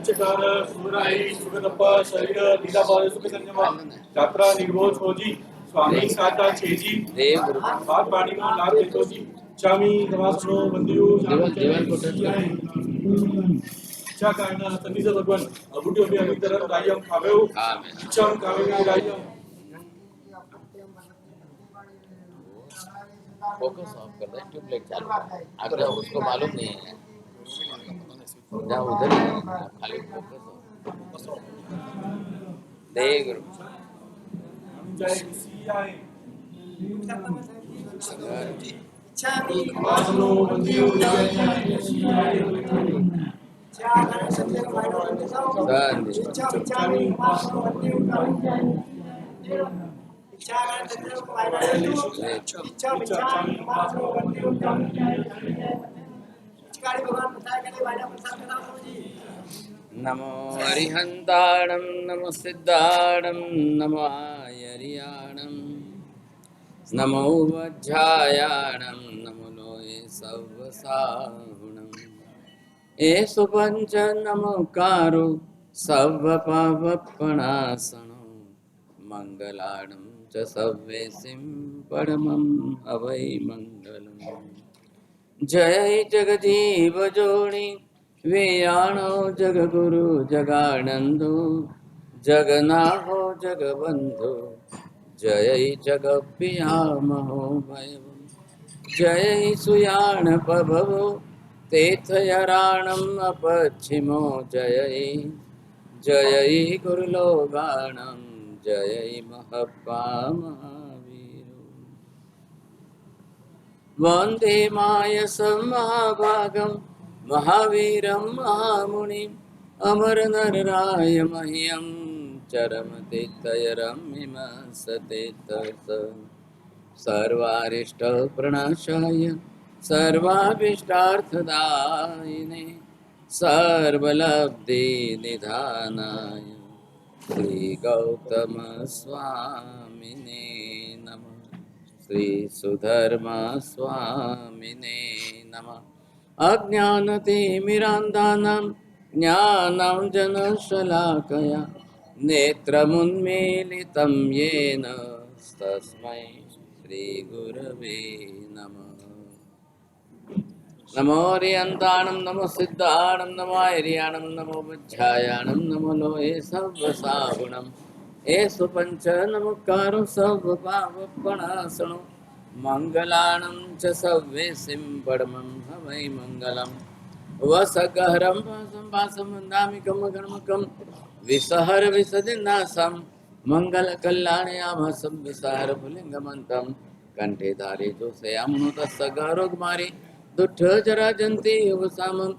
चकार सुराई सुगतप्पा शरीर लीलाबाल सुख संयमा यात्रा निर्भोज होजी स्वामी साता छेजी बात पानी को लाभ देतो जी चामी नवासनो बंदियो जीवन को इच्छा कायना तनिज भगवान अबुटी अभी अभी तरह रायम खावे हो इच्छा हम खावे में रायम फोकस ऑफ कर दे ट्यूबलाइट चालू अगर उसको मालूम नहीं है जहाँ उधर ही खाली फोकस हो दे गुरु जय सियाए वासनो बंदियो जय सियाए नमो हरिहंताणं नमो सिद्धाणं नमो आयरियाणं नमो वज्रायाणं नमो लोये सर्वसाहुणं एषु पंच नमोकारो सर्वपापप्रणाशनो मंगलाणं च सर्वेसिं परमं अवै मंगलम् जय जगजीव जोनि वेयाणो जगगुरु जगानंदो जगन्नाथो जगबंधु जय जगप्रियामहो भयं जय सुयान पभवो तीर्थयाराणम् अपच्छिमो जय गुरुलोगाणं जय महप्पा महावीरो वंदे मायसं महाभागं महावीरं महामुनिम् अमरनरराय मह्यं चरमतीर्थयरम्यमसतीर्थस सर्वारिष्टप्रणाशाय सर्वाभीष्टार्थदायिने सर्वलब्धिनिधानाय श्रीगौतमस्वामिने नमः श्रीसुधर्मस्वामिने नमः अज्ञानतिमिरान्धानां ज्ञानाञ्जनशलाकया नेत्रमुन्मीलितं येन तस्मै श्रीगुरवे नमः नमो हरिहंताणं नमो सिद्धाणं नमो आयर्याणं नमो वज्रायाणं नमो लोये सर्वसाहुणं एषु पंच नमोकारो सर्वपापप्रणाशनो मंगलाणं च सर्वेसिं परमं हवै मंगलम् वसगहरं वासं वासं वन्दामि कमकर्मकं विसहर विसदिनासं मङ्गलकल्याणयामसं विसहर पुलिङ्गमन्तं कंठे धारे जोषयामनो तस्य गौरवकुमारी दुष्ट जरा जंती उपसामं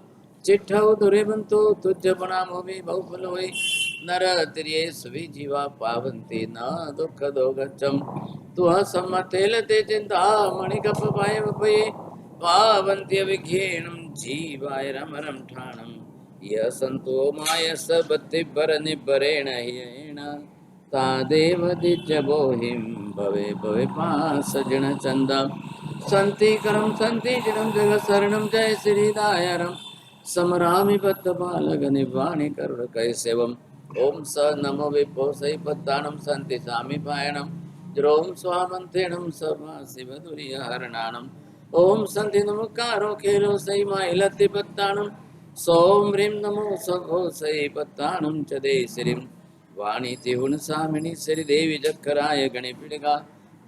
चिट्ठौ दुरेवंतो तुझ्य प्रणामो भी बहुफलोय नर तिर्ये सभी जीवा पावन्ति न दुःख दोगच्छं तुह सम्मतेलते चिंता मणिकप पाय वपये पावन्त्य विघ्नेनं जीवाय रमरं ठाणं यः सन्तो माय सबति बर निबरेण ह्येण तादेव दिज्य बोहिं भवे भवे पास जन चंदा संति करम संति जिनम जगत शरणम जय श्रीदायरम समरामि बद्ध बालक निवाणी करुण कैसेवम ओम स नमो विभो सई पत्ताणम संति सामि पायणम द्रोम स्वामंतेणम सभा शिवदुरिय हरणाणम ओम संति नमकारो खेलो सई माइलति पत्ताणम सोम ह्रीं नमो सभो सई पत्ताणम च दे श्रीं वाणी तिहुन सामिनी श्री देवी जक्कराय गणिपिडगा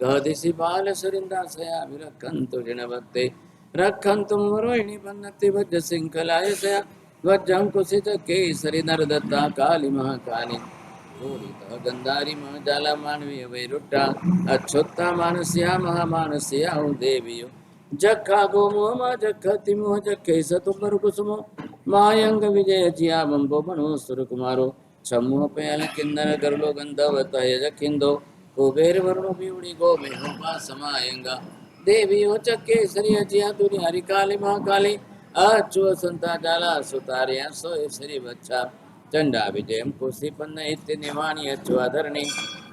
गदिसी बाल सुरिंदासया विरक्खन्तु जिनभक्ते रक्खन्तु रोहिणी पन्नति वज्र सिंखलाय सया वज्रं कुसित केसरी नरदत्ता काली महाकाली पूरिता गंधारी महाजाला मानवीय वैरुट्टा अच्युता मानस्या महामानस्या देवियो जक्खा गोमो जक्खा तिमो जक्खे सतुबर कुसुमो मायंग विजय जिया बंबो मनो सुर कुमारो समूह पयाल किन्नर गरुलो गंधवत यजखिंदो कुबेर वरुण बीउड़ी गोमे होपा समायंगा देवियो चक्के सरी अजिया दुनि हरि काली महाकाली अच्युत संता जाला सुतारिया सोय श्री बच्चा चंडा विजयम कुशी पन्न इत्य निवाणी अच्युधरणी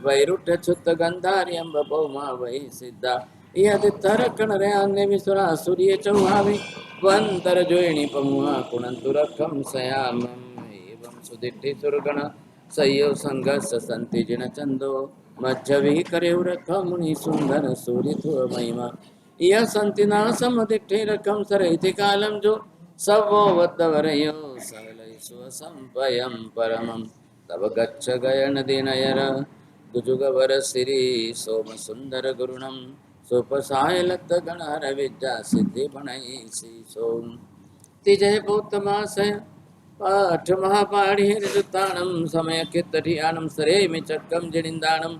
वैरुट्ठ छुत्त गंधारी अम्ब पौमा वही सिद्धा यदितर कणरयान्य विसुरा सूर्य चौहावी वंतर जोइणी पमुआ कुणंतुरखम सयामम एवं सुदिट्ठि सुरगण सय्यो संगस संति जिन चंदो मज्जवि करे उरख मुनि सुंदर सूरिथु महिमा यह संतिना समदिट्ठि रकम सरहिति कालम जो सबो वद्दवरयो सहलय सुसंपयम परमम तब गच्छ गयन दिनयर गुजुगवर सिरि सोम सुंदर गुरुणम सुपसाय लत गणहर विद्या सिद्धि बणई सी सोम तिजय गौतमाशय पाठ महापाढ़ि हृदुताणम समय कित्तठियानम सरे में चक्कम जनिंदाणम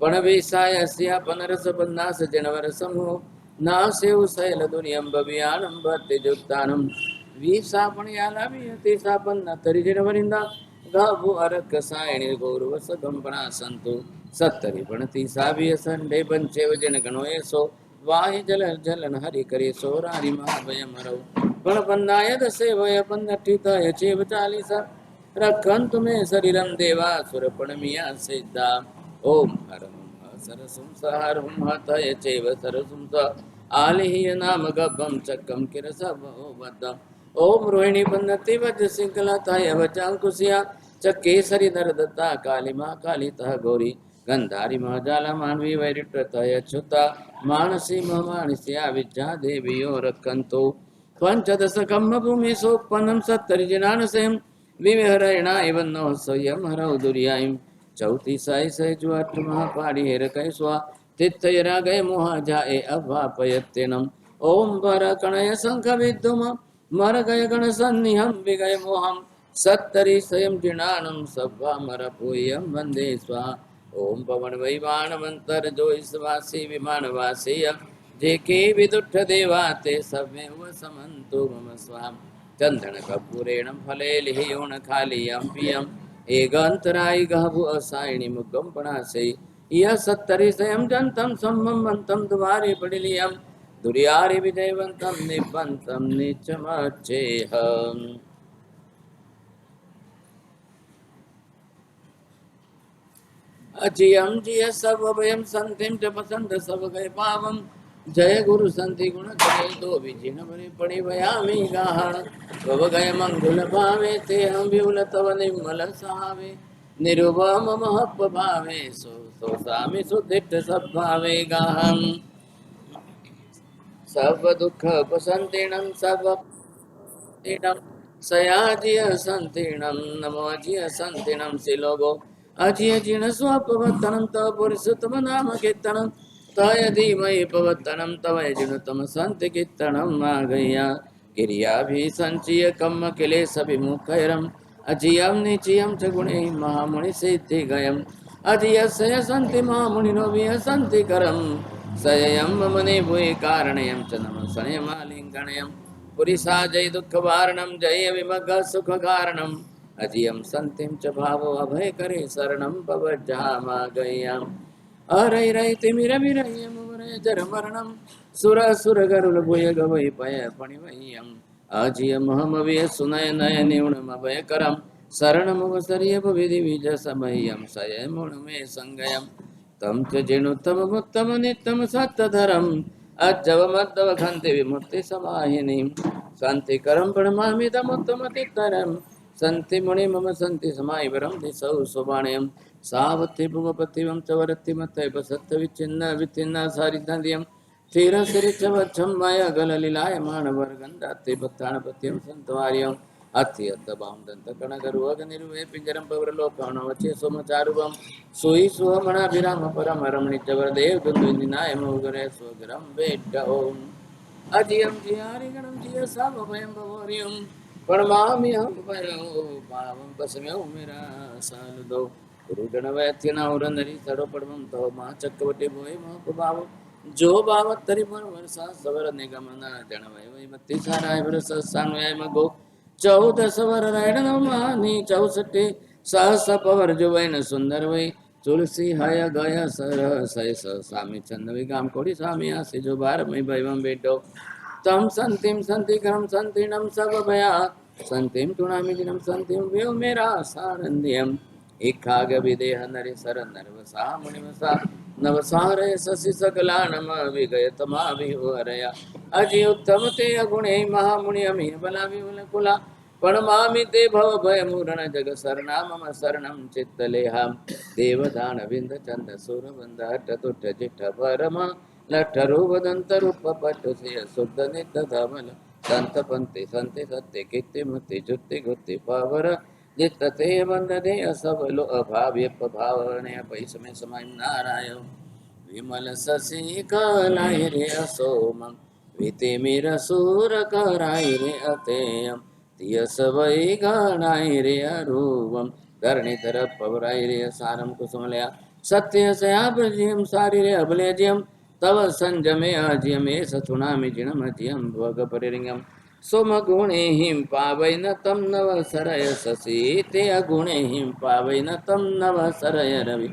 पणवेशाय अस्या पनरस बन्नास जनवर समूह नासेव शैल दुनियम बबियानम भक्ति जुक्तानम वीसापणयाला वियति सापन्न तरि जनवरिंदा गाभु अरक सायणी गौरव सगंपणा संतु सत्तरि पणति साविय संडे पंचेव जन गणोय सो वाहि जल जलन हरि करे सोरारि महाभय मरौ गणपन्नाय दसेवय पन्नठिताय चेव चालीसा रखन्तु मे शरीरम देवा सुरपणमिया सिद्धा ओम हरम सरसुम सहरहुम हतय चेव सरसुम स आलिह्य नाम गभम चक्कम किरसभवद्दम ओम रोहिणी पन्नति वज्र सिंकलताय वचांकुशिया चक्केसरी नरदत्ता काली माँ काली तह गौरी गंधारी महाजाला मानवी वैरिट्रतय अच्युता मानसी महामानस्या विद्या देवियो रक्कन्तो पंचदश कम्म भूमि सोपन्नम सत्तरि जनानसेम विविहरणा एवं नो स्वयं हरौ दुर्यायम चौथी साई सहजु अठ महापाड़ी हेर कैस्वा तिथयरा गए मोहा जाए अभापयत्यनम ओम वर कणय शंख विद्युम मर गय गण सन्निहम विगय मोहम सत्तरि स्वयं जिनानम सभा मर पूयम वंदे स्वाहा ओम पवन वैवान मंतर जो इसवासी विमानवासी जेके विदुष्ट देवा ते समेव समन्तु मम स्वाम चंदन कपूरेण फले लिह्योण खालियम पियम एकांतराय गहभु असायणी मुगम पणासे यह सत्तरि स्वयं जंतम सम्मंतम द्वारे पडिलियम दुर्यारे विजयवंतम निबंतम निचमच्चेहम अजियम जिय सब भयम संतिम च पसंद सब गए पावम जय गुरु संति गुण जय दो विजिन बने पड़ी भयामी गाहण भव गय मंगुल भावे ते हम विउल तव निर्मल सहावे निरुपम महप भावे सो सो सामि सुदिष्ट सब भावे गाहम सब दुख पसंतिणम सब तीणम सयाजिय संतिणम नमो अजिय संतिणम सिलोगो अजिय जिन स्वपवत्तनम तव पुरुषोत्तम नाम कीर्तनम तय धीमहि पवत्तनम तव जिनुतम संत कीर्तनम आ गया गिरिया भी संचय कम किलेश विमुखैरम अजियम निचयम च गुणे महामुनि सिद्धि गयम अजियस्य संति महामुनिनो विहसन्ति करम सयम मने भूय कारणयम च नम सनयमालिंगणयम पुरिसा जय दुख वारणम जय विमग सुख कारणम अजियम संतिम च भावो अभय करे शरणम पवज्जामा गयम अरय रय तिमिर विरयम वरय जर मरणम सुर सुर गरुल भुय गवय पय पणिवयम अजियम हम विय सुनय नय निउणम अभय करम शरणम वसरिय विधि विज समयम सय मुण में संगयम तम च जिनुतम मुत्तम नित्यम सत्यधरम अज्जव मद्दव खंति विमुक्ति समाहिनी शांति करम प्रणमामि तमुत्तम तित्तरम संति मुनि मम संति समाय वरम दिसौ सुबाणयम सावति भुवपतिवं चवरति मतैव सत्य विचिन्न विचिन्न सारिधन्यम तीर सिरिच वच्छम माया गल लीलाय मानवर गंधाते भक्तानपत्यम संतवार्यम अति अत्तबाम दंत कणगरुवग निर्वे पिंजरम पवर लोकानवचे सोमचारुवम सोई सुहमणा विराम परम रमणि जवर देव दुंदुनिनाय मोगरे स्वगरम वेट्टओ अजियम जियारि गणम जिय सब भयम भवरियम परमामि हम परो पावम पसम्यो मेरा साल दो गुरु गणवैत्य नाउर नरी सरो पड़मम तो मा चक्रवटी भोय मह प्रभाव जो भावत तरि पर वर्षा सवर निगमना जनवय वै मत्ति साराय वर्ष सांगय मगो 14 वर रायण नवमानी 64 सहस पवर जो वैन सुंदर वै तुलसी हय गय सर सय सामी चंद विगाम कोड़ी सामी आसे जो बार मई भयम बेटो तम संतिम संति करम संतिनम सब भया संतिम तुणामि दिनम संतिम व्यो मेरा सारंध्यम एकाग विदेह नरे सर नरवसा मुनिवसा नवसारय शशि सकलानम विगयतमाभिहरया अजि उत्तम ते अगुणे महामुनि अमी बला विमल कुला प्रणमामि ते भव भय मूरण जग शरणा मम शरणं चित्तलेहं देवदान विंद चंद सुर वंद हट तुट जिठ परम लठरू वदंत रूप पट से शुद्ध नित्य धवल संत पंते संते सत्य कीर्ति मुक्ति जुक्ति गुत्ति पावर जित ते वंद दे सबलो अभाव्य भावने पैसमे समय नारायण विमल शशि कलाय रे असोम वितिमिर सूर कराय रे अतेयम तियस वै गणाय रे अरूपम धरणीधर पवराय रे सारम कुसुमलया सत्य सयाब्रजियम सारि रे अबलेजियम तव संजमे आजियमे सथुनामि जिणमजियम भोग परिरिंगम सोम गुणे हिम पावैन तम नव सरय शशि ते अगुणे हिम पावैन तम नव सरय रवि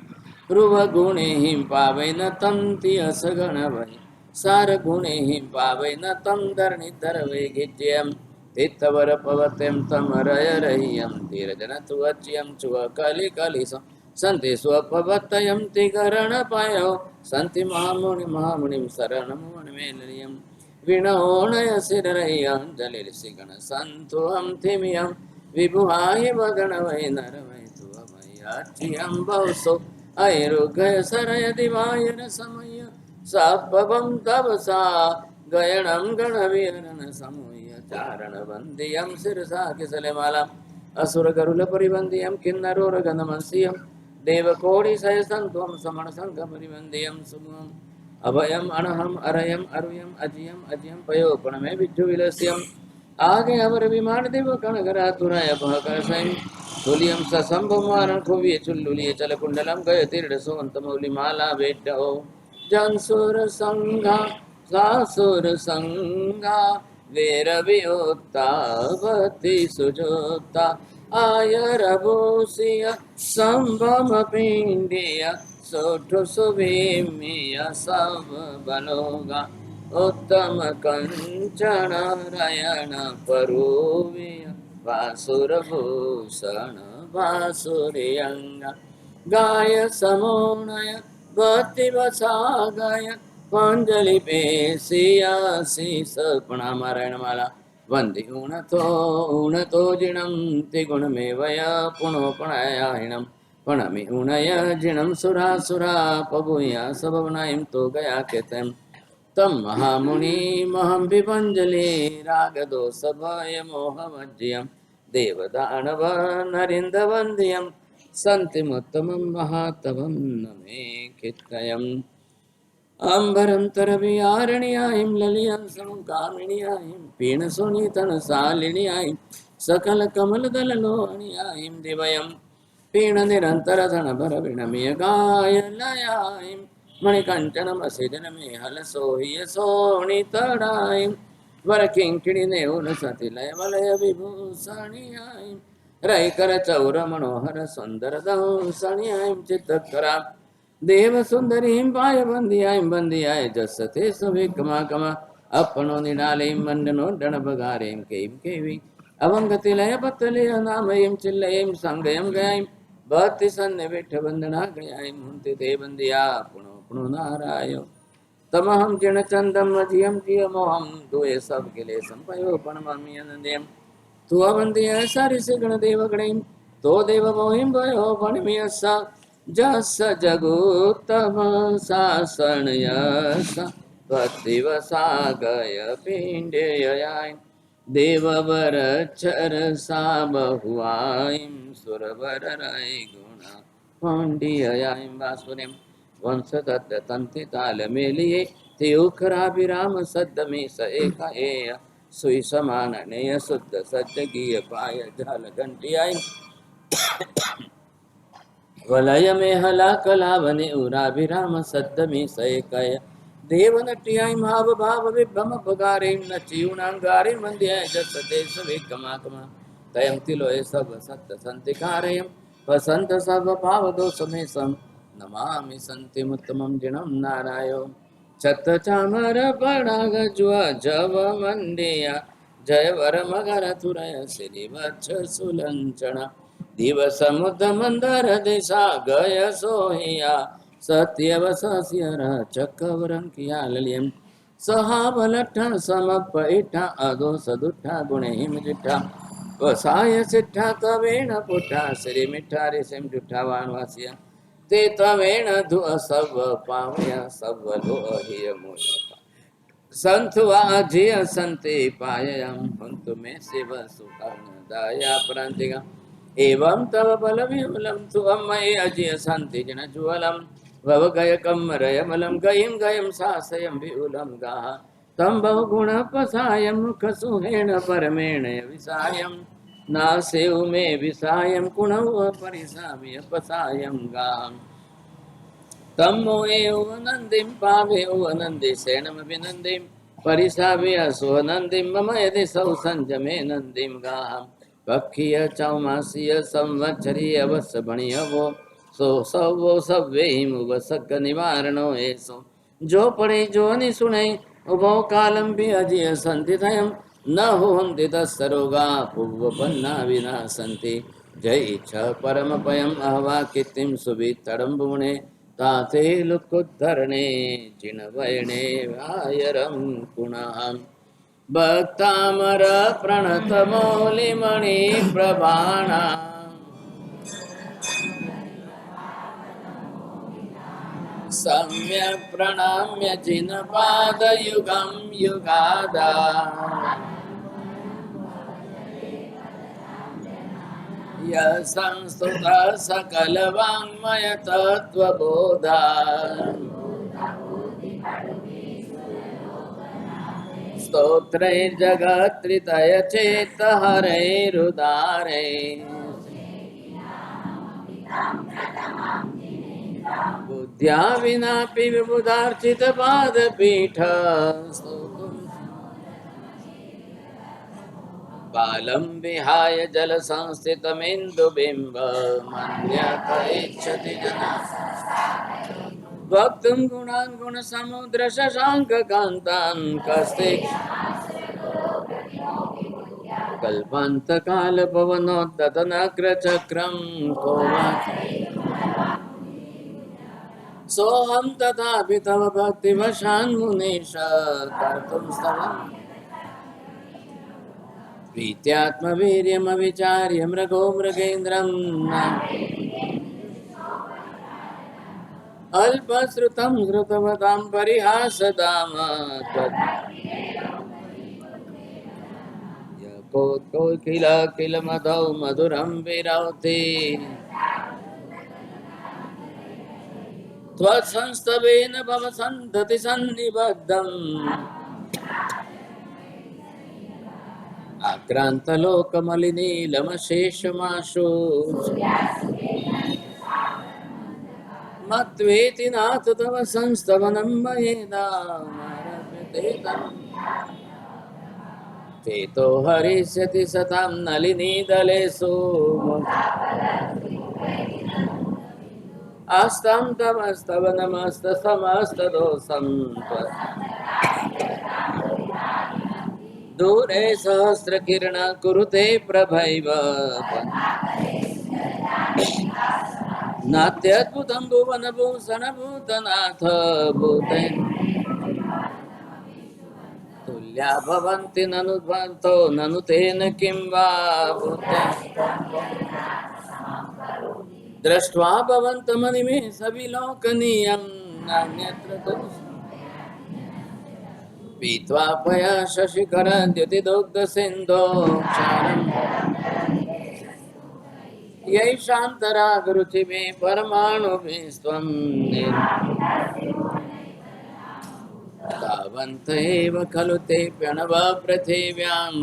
ध्रुव गुणे हिम पावैन तम तियस गण वै सार गुणे हिम पावैन तम धरणीधर वैगिज्यम तीर्थवर पवत्यम तम रय रहियम धीरजन तुवच्यम चुव कलि कलिसम संति स्वपवतयम तिगरण पायो संति महामुनिम शरणम वनमेलयम विणोणय सिररय्यांजलिर्षिगण संतो हम थिमियम विभुहाय वदन वै नर वै तुवमयाच्यम भवसो ऐरुगय सरय दिवायर समय सपवम तवसा गयणं गणवीरन समूय चारण वंदियम शिरसा किसलमाला असुर गरुल परिवंदियम किन्नरोर गणमंसियम देवकोटि सय संतोम समण संग परिवंदियम सुमम अभयम अनहम अरयम अरुयम अजियम अजियम पयोपण में विज्जु विलस्यम आगे अवर विमान देव कणगरा तुराय भकर सैम तुलियम ससंभमारण खुविय चुल्लुलिय चल कुंडलम गय तीर्थ सोंत मौलि माला बेटो जनसुर संघा सासुर संघा वीर वियोक्ता भक्ति सुजोता आयर भूषिय संभम पिंडिय सोठ सुभीमिय सब बलोगा उत्तम कंचन रयण परूविय वासुर भूषण वासुरियंग गाय समोनय भक्ति वसागय पंजलि पेशिया शीस प्रणामारायण माला वंदे उणतो जिणं त्रिगुण में वय पुनो प्रणयाहिणं प्रणमि उणय जिणं सुरा पभूया सबवनायं तो गया केतम तम महामुनि महं विभंजले रागदोष भय मोहमज्यं देवदानव नरिंद वंद्यं संतिमुत्तमं महातवं नमे कित्तयम् अंबरं तरविहारणियां ललियं समुकामिनियां पीणसुनीतनसालिनियां सकल कमलदल लोहनियां दिवयं पीण निरंतर धन भर विणमिय गाय लयां मणिकंचनमसिजन में हल सोहिय सोणितडां वर किंकिणी नेउन सतिलय वलय विभूषणियां रैकर चौर मनोहर सुंदर दंसणियां चित्तकरा देव सुंदरीं पाय बंदियाय जसते सवे कमा कमा अपनो निडालें मंडनो डण बगारें केम केवी अवंगति लय पतले नामयं चिल्लयं संगयं गयं भक्ति सन्ने विठ वंदना गयं मुंते ते बंदिया पुनो नाराय तमहं जिण चंदम अजियम जिय मोहम दुए सब गिले संपयो पणममि अनंदेम तु अवंदिया सारि से गण देव गणें तो देव मोहिं भयो पणमियसा जस जगोत्तम शासन यस पतिवसागय पिंडेयाय देववर चर सा बहुआयं सुरवर रय गुण पांडियाय वासुदेव वंश दत्त तंति ताल मेलिये त्योखराभिराम सद्द में स एका एय सुई समान नेय शुद्ध सज्ज गिय पाय झाल घंटियाय वलय में हला कलावने उराभिराम सद्द में सयकय देवनट्याय भाव भाव विभ्रम भगारे नचियुणांगारे मंद्याय जस देश विकमाकमा तयं तिलोय सब सत्य संतिकारयं वसंत सब भाव दोष में सम नमामि संतिमुत्तमं जिणं नारायो छत चामर पडाग ज्व जव मंडिया जय वर मगर तुरय श्री वत्स सुलंचना दिवस मुद मंदर दिशा गय सोहिया सत्यवसस्यर चक्रवरं कियाललियं सहाबलट्ठा समपइठा अदो सदुट्ठा गुणेहिम जिट्ठा वसाय सिट्ठा तवेण पुट्ठा श्री मिठा रेशम जुट्ठा वानवासिया ते तवेण धु सब पावया सब लो अहिय मोलपा संतवा अजिय संते पाययं हंतु में शिव सुखान दाया प्रांतिका एवं तव बल विमलम तु अम्मये अजिय संति जन ज्वलम भव गय कमरयमलम गयिं गयं सासयं विउलम गाः तम बहुगुण पसायं मुख सुहेण परमेण विसायं नासेव मे विसायं कुणव परिसाम्य पसायं गाम् तम मोएव नंदिं पावेव नंदि सेनमभिनन्दिं परिसाव्य सुनन्दिं मम यदि सौ संजमे नन्दिं गाहम् पक्षीय चौमासीय संवत्सरीय वत्स भणियवो सो सवो सव्वेहिम वसक निवारणो एसो जो पढ़े जो नि सुने उभो कालम भी अजिय संतिथयम न होन्ति तस्सरोगा पुव्वपन्ना विनाशन्ति जय इच्छा परमपयम अहवा कीर्तिं सुवितरम्बुणे ताते लुकुद्धरणे जिनवयणे वायरं पुनः भक्तामर प्रणतमौलिमणि प्रभाणा सम्यक् प्रणम्य जिनपादयुगं युगादा संस्तुता सकल वाङ्मय तत्त्वबोधा स्तोत्रैर्जगत्रितय चेत हरैरुदारै बुद्ध्या विनापि विबुधार्चित पादपीठ बालं विहाय जल संस्थितमिन्दुबिम्ब मन्यत इच्छति जना वक्तुं गुणान् गुणसमुद्र शशाङ्क कान्तान् कस्ते कल्पान्तकाल पवनोद्दतनग्रचक्रं को वा सोऽहं तथापि तव भक्तिवशान् मुनीश कर्तुं स्तवम् प्रीत्यात्मवीर्यमविचार्य मृगो मृगेन्द्रं अल्पश्रुतं श्रुतवतां परिहासदाम कोकिल किल मधौ मधुरं विरौति त्वत्संस्तवेन भव सन्तति सन्निबद्धम् आक्रान्तलोकमलिनीलमशेषमाशु मत्वेति नाथ तव संस्तवनं मयेदामरभ्यते तम् चेतो हरिष्यति सतां नलिनीदलेषु अस्तं तवस्तवनमस्तसमस्तदोषं दूरे सहस्रकिरण कुरुते प्रभैव नात्यद्भुतं भुवनभूषणभूतनाथ भूते तुल्या भवन्ति ननु ध्वन्तो ननु तेन किं वा भूते दृष्ट्वा भवन्तमनिमे सविलोकनीयं नान्यत्र पीत्वा पया शशिकरद्युतिदुग्धसिन्धोक्षारम् यै शान्तरागरुचिमे परमाणुभिस्त्वं तावन्त एव खलु ते प्रणव पृथिव्याम्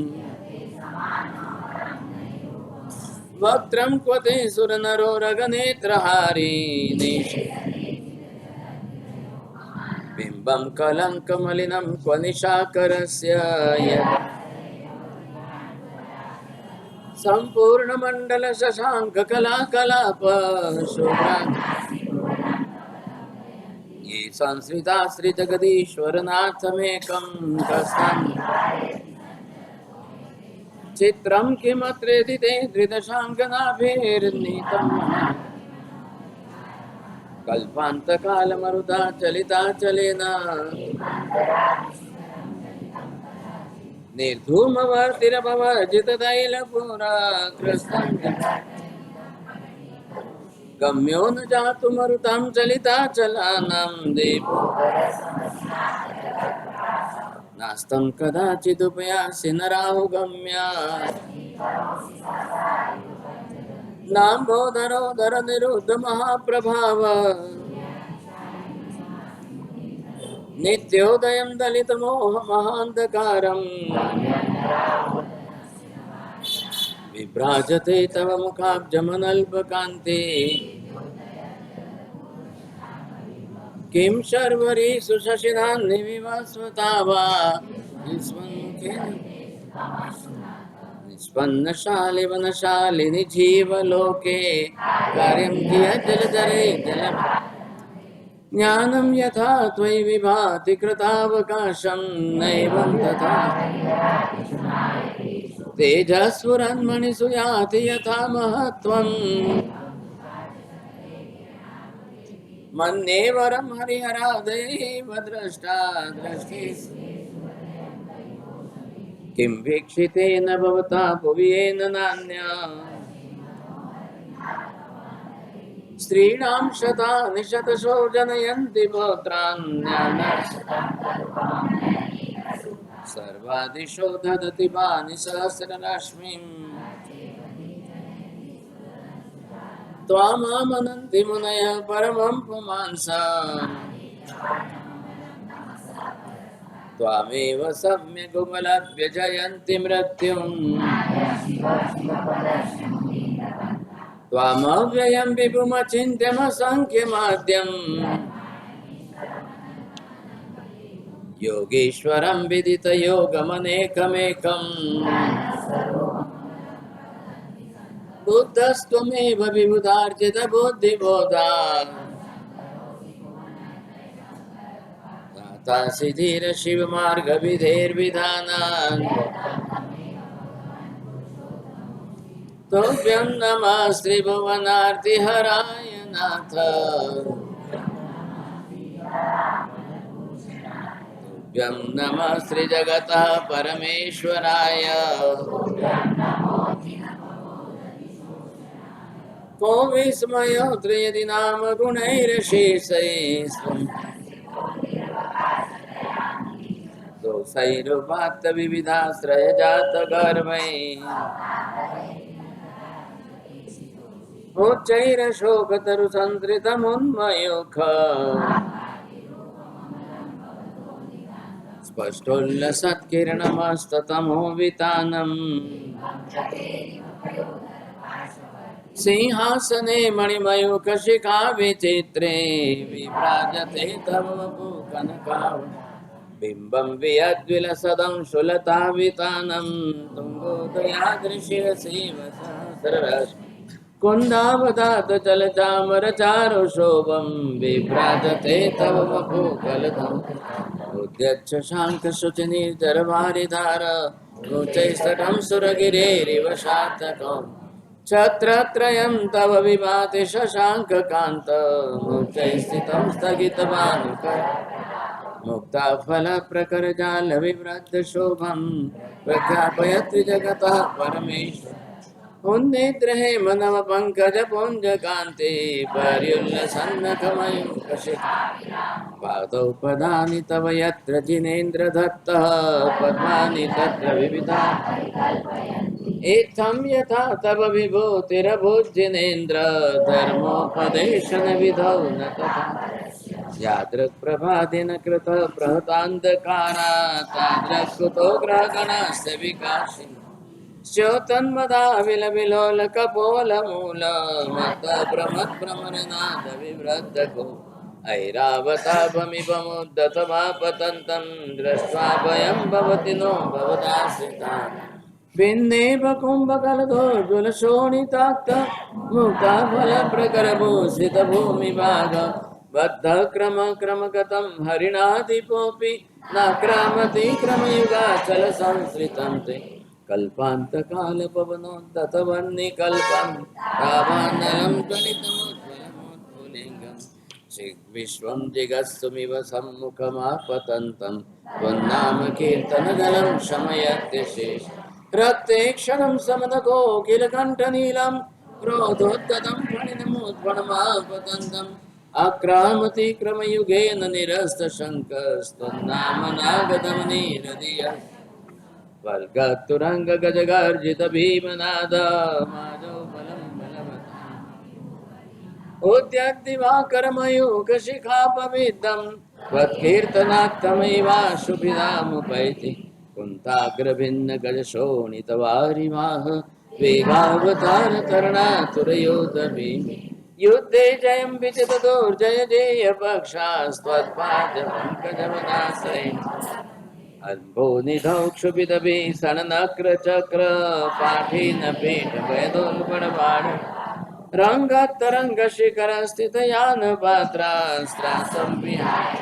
वक्त्रं क्व ते सुरनरो रगनेत्रहारी बिम्बं कलङ्कमलिनं क्व निशाकरस्य सम्पूर्णमण्डल शशाङ्क कलाकलाप शुभ्रान् ये संस्कृता श्री जगदीश्वरनाथमेकं कस्तं चित्रं किमत्रेति ते धृतशाङ्कनाभिर्नीतम् कल्पान्तकालमरुता चलिता चलेना निर्धूमवर्तिरभवजिततैलपुरा कृष्णं गम्यो न जातुमरुतां चलिता चलानां देवो नास्तं कदाचिदुपयासि नराहु गम्या नाम्भोदरोदर निरुद्ध महाप्रभाव नित्योदयं दलितमोह महान्धकारम् विभ्राजते तव मुखाब्जमनल्पकान्ते किं शर्वरीषु शशिनान्निविवस्वता वा निष्पन्नशालिवनशालिनि जीवलोके कार्यं कियत् जलधरे जल ज्ञानं यथा त्वयि विभाति कृतावकाशं नैवं तथा तेजस्फुरन्मणिषु याति यथा महत्त्वम् मन्ये वरं हरिहरादेव द्रष्टा दृष्टि किं वीक्षितेन भवता भुवि येन नान्या स्त्रीणां शतानि शतशो जनयन्ति पौत्रान्यान् सर्वादिशो ददति वानि सहस्ररश्मिं त्वामामनन्ति मुनयः परमं पुमांसम् त्वामेव सम्यगुपलभ्य जयन्ति मृत्युम् त्वामव्ययं विभुमचिन्त्यमसङ्ख्यमाद्यम् योगीश्वरं विदितयोगमनेकमेकम् बुद्धस्त्वमेव विबुधार्जितबुद्धिबोधात् दातासि धीर शिवमार्गविधेर्विधानान् तुभ्यं नमः श्रीभुवनार्तिहराय नाथ तुभ्यं नमः श्रीजगतः परमेश्वराय को विस्मयो त्रियदि नाम गुणैरशेषैः दोषैरुपात्त विविधाश्रय जात गर्वैः उच्चैरशोकतरु संतृतमुन्मयोख स्पष्टोल्लसत्किरणमस्ततमो वितानम् सिंहासने मणिमयूखशिखा विचित्रे विभ्राजते तव वपु कनकाव बिम्बं वियद्विलसदं शुलतावितानं तुङ्गोदयादृशिरसीव सहस्ररश्मि कुन्दावदात चलचामरचारु शोभं विभ्राजते तव वपु कलधम् उद्यच्छ शाङ्खशुचिनिर्जरवारिधार ऊचैस्तटं सुरगिरेरिव शातकम् छत्रत्रयं तव विभाति शशाङ्ककान्त ऊचैस्थितं स्थगितभानुकर मुक्ताफलप्रकरजालविवृद्धशोभं प्रख्यापयति जगतः परमेश्वर उन्नेत्रे मनवपङ्कजपुञ्जकान्ते पर्युल्लसन्नखमयूखशिखा पादौ पदानि तव यत्र जिनेन्द्रदत्तः पद्मानि तत्र विविधा इत्थं यथा तव विभूतिरभुज्जिनेन्द्र धर्मोपदेशनविधौ न तथा यादृक्प्रभादिन कृतः प्रहतान्धकारा तादृक्कुतो ग्रहगणस्य विकासिनः स्योतन्मदाविलविलोलकपोलमूल मत्तभ्रमद्भ्रमरनादविवृद्धको ऐरावतापमिपमुद्धतमापतन्तं दृष्ट्वा भयं भवति नो भवदाश्रितान् भिन्नेव कुम्भकलदोज्ज्वलशोणिताक्त मुक्ताफलप्रकरभूषितभूमिभाग बद्धक्रमक्रमगतं हरिणाधिपोऽपि नाक्रामति क्रमयुगाचलसंश्रितं ते कल्पान्तकालपवनोद्धतवर्णिकल्पं रावानलं गणितमुज्ज्वलमोद्भुलिङ्गं विश्वं जिगस्सुमिव सम्मुखमापतन्तं त्वन्नाम कीर्तनगलं शमयत्यशेष रक्ते क्षणं समदको किलकण्ठनीलं क्रोधोद्गतं फणिनमुद्भणमापतन्तम् आक्रामति क्रमयुगेन निरस्तशङ्कस्त्वन्नामनागतमनीरधिय वर्गतुरङ्गगजगर्जित भीमनाद माधव बलं बलवत् उद्यद्दिवाकरमयूखशिखापविद्धं त्वत्कीर्तनात्तमैवाशुभिधामुपैति कुन्ताग्रभिन्नगजशोणितवारिवाह वेगावतारतरुणातुरयोधभीमि युद्धे जयं विजितदुर्जय जेयपक्षास्त्वत्पादपङ्कजमनाशय अद्भुतनिधौ क्षुभिदभि सननक्रचक्र पाठेन पीठभयदोल्बणबाण रङ्गतरङ्गशिखरस्थितयानपात्रास्त्रासं विहाय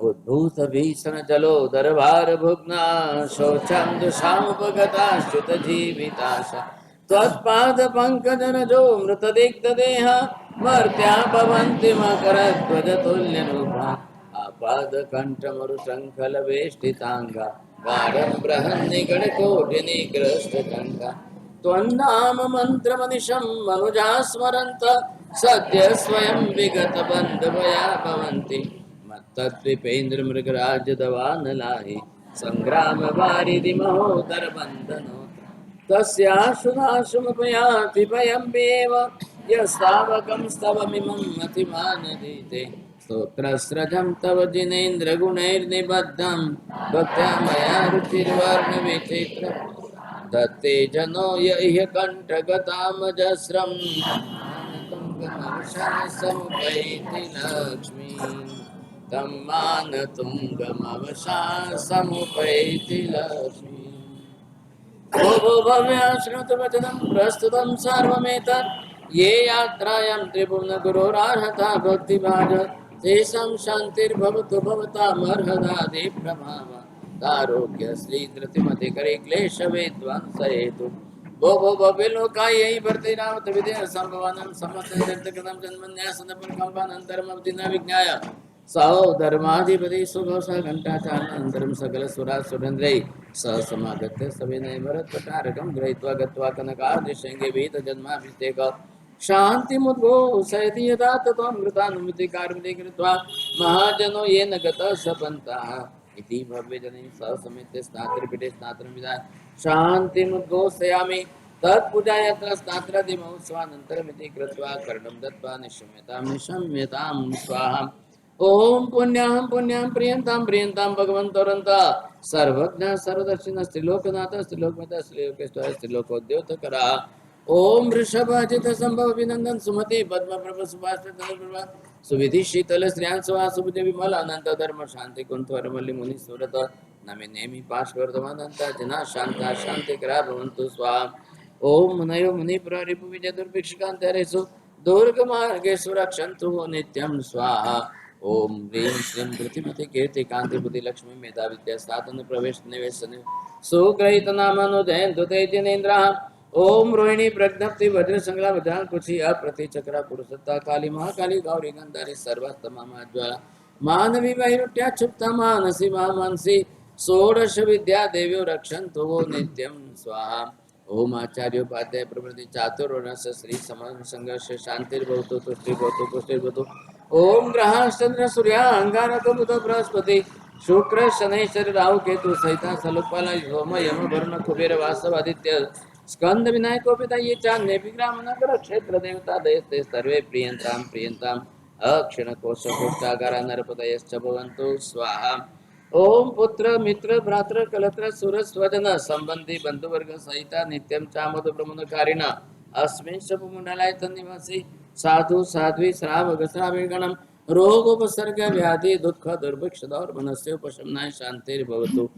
उद्भूतभीषणजलोदरभारभुग्ना शोचं दुषामुपगताश्च्युतजीविताश त्वत्पादपङ्कजनजो मृतदिग्धदेह मर्त्या भवन्ति मकरध्वजतुल्यरूपा आपादकण्ठमरुशङ्खलवेष्टिताङ्गा गाढं बृहन्निगणकोटिनिकृष्टकङ्का त्वन्नाम मन्त्रमनिशं मनुजा स्मरन्त सद्य स्वयं विगतबन्धवया भवन्ति मत्तद्विपेन्द्रमृगराजदवानलाहि सङ्ग्रामवारिधि महोदरबन्धनो तस्याशुभाशुमुपयाति भयम्बेव यस्तावकं स्तवमिमं मतिमानदीते स्तोत्रस्रजं तव जिनेन्द्रगुणैर्निबद्धं भक्त्या मया रुचिर्वर्णविचित्रं दत्ते जनो यह्य कण्ठगतामजस्रं समुपैति लक्ष्मी तं मानतुङ्गमवशासमुपैति लक्ष्मी भो भो भव्याश्रुतवचनं प्रस्तुतं सर्वमेतत् ये यात्रायां त्रिभुवनगुरोरार्हता भक्तिभाज तेषां शान्तिर्भवतु भवतामर्हदादि प्रभाव दारोग्य श्रीधृतिमतिकरे क्लेशवेद्वांसयेतु भो भो भव्य लोकायै भर्तिरावत विद्या संभवानं समस्तकृतं जन्मन्यासनपरकम्पानन्तरमवधि न विज्ञाय सौ धर्माधिपति सुघोषा घण्टाचारानन्तरं सकलसुरासुरेन्द्रैः सह समागत्य सविनय भरत्कटारकं गृहीत्वा गत्वा कनकादिशृङ्गे वीतजन्माभिषेक शान्तिमुद्घोषयति यदा तत्त्वमृतानुमतिकार्मिति कृत्वा महाजनो येन गतः सपन्ताः इति भव्यजनैः सह समेत्य स्नात्रपीठे स्नात्रं विधाय शान्तिमुद्घोषयामि तत्पूजा यत्र स्नात्रादिमहोत्सवानन्तरमिति कृत्वा कर्णं दत्त्वा निशम्यतां स्वाहा ओम पुण्यां पुण्यां प्रियंतां भगवन्तोरन्त सर्वज्ञ सर्वदर्शिन स्त्रीलोकनाथ स्त्रीलोकमता श्रीलोकेश्वर स्त्रीलोकोद्योतकरा ओम वृषभाजित संभव विनंदन सुमति पद्मप्रभ सुभाष सुविधि शीतल श्रियां सुभुज विमल अनंत धर्म शांति कुंठवर मल्लि मुनि सुरत नमे नेमि पार्श्वर्धमानंत जना शांता शांति करा भवन्तु स्वाहा ओम मुनयो मुनि प्ररिपु विजय दुर्भिक्षकांतरेषु दुर्गमार्गेषु रक्षन्तु नित्यं स्वाहा ओम ह्रीं श्रीं प्रतिपति कीर्ति कांति बुद्धि लक्ष्मी मेधा विद्या साधन प्रवेश निवेशन सुग्रहित नामानो जयन्तु ते जिनेन्द्राः ओम रोहिणी प्रज्ञप्ति वज्र संग्राम विधान कुक्षी अप्रति चक्रा पुरुषत्ता काली महाकाली गौरी गंधारी सर्वस्तमा ज्वाला मानवी वैरुट्या क्षुप्ता मानसी मानसी षोडश विद्या देव्यो रक्षन्तु वो नित्यं स्वाहा ओम आचार्योपाध्याय प्रभृति चातुर्वर्णस श्री समान संघर्ष शांतिर्भवतु तुष्टिर्भवतु पुष्टिर्भवतु ओम ग्रहाश्चंद्र सूर्य अंगारक बुध बृहस्पति शुक्र शनैश्चर राहु केतु सहिता सलोपाल सोम यम वरुण कुबेर वासव आदित्य स्कंद विनायकोपिता ये चांदने विग्राम नगर क्षेत्र देवता दयस्ते सर्वे प्रियंतां अक्षण कोश कोष्ठागारा नरपतयश्च भवन्तु स्वाहा ओम पुत्र मित्र भ्रातृ कलत्र सुर स्वजन संबंधी बंधुवर्ग सहिता नित्यं चामद प्रमुनकारिण अस्मिन् शुभमण्डलायत निवासी साधु साध्वी श्रावक श्रावणगणं रोगोपसर्ग व्याधि दुःख दुर्भिक्ष दौर्मनस्य उपशमनाय शान्तिर्भवतु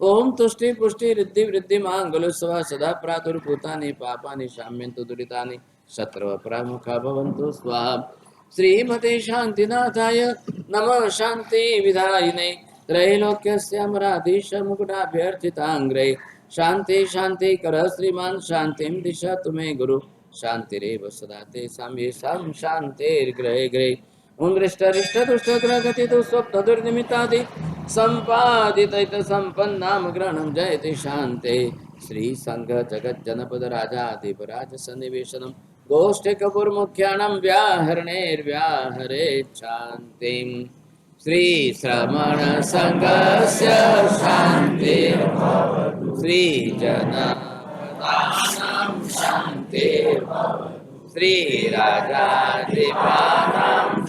ओम तुष्टि पुष्टि रिद्धि वृद्धि मांगल्योत्सवा सदा प्रादुर्भूतानि पापानि शाम्यन्तु दुरितानि शत्रवपरामुखा भवन्तु स्वाहा श्रीमते शान्तिनाथाय नमः शान्ति विधायिने त्रैलोक्यस्यामराधीश मुकुटाभ्यर्चिताङ्ग्रे शान्ति शान्ति कर श्रीमान शान्तिं दिशतु मे गुरु शांतिरेव सदा तेषां येषां शान्तिर्गृहे गृहे ॐ दृष्टरिष्टदुष्टग्रहगतिदु स्वप्नदुर्निमित्तादि सम्पादितैतसम्पन्नां ग्रहणं जयति शान्ते श्रीसङ्घ जगज्जनपद राजाधिपराज सन्निवेशनं गोष्ठिकपुर्मुख्याणां व्याहरणैर्व्याहरेत् शान्तिम् श्रीश्रमण संघस्य शान्तिर्भवतु श्रीजनपदानां शान्तिर्भवतु श्रीराजाधिपानां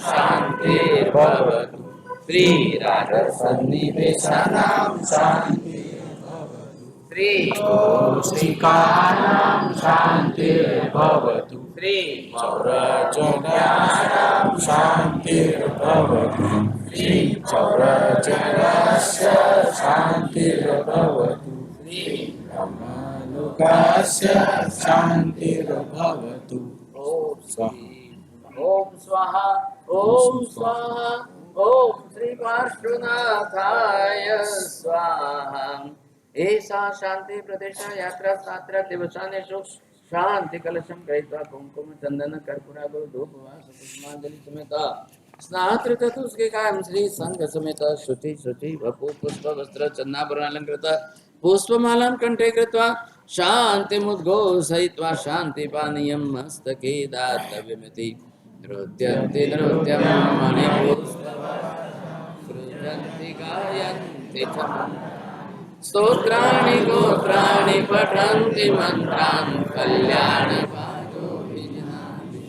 शान्तिर्भवतु श्रीराजसन्निवेशानां शान्तिर्भवतु श्रीगोष्ठिकानां शान्तिर्भवतु श्रीचौरजनानां शान्तिर्भवतु श्रीचौरजनस्य शान्तिर्भवतु श्रीब्रह्मलोकस्य शान्तिर्भवतु ओम स्वाहा ओम स्वाहा ओम श्री पार्श्वनाथाय स्वाहा एषा शांति प्रदेश यात्रा सात्र दिवसानेषु शांति कलशं गृहीत्वा कुंकुम चंदन कर्पूरागो धूपवास पुष्पांजलि समेत स्नात्र चतुष्कायं श्री संघ समेत शुचि शुचि वपु पुष्प वस्त्र चन्नाभरण अलंकृत पुष्पमालां कंठे कृत्वा शांति मुद्घोषयित्वा शांति पानीयं मस्तके दातव्यमिति नृत्यन्ति नृत्यं मणिपुष्पवासृजन्ति गायन्ति च स्तोत्राणि गोत्राणि पठन्ति मन्त्रान् कल्याणपादोभिजनानि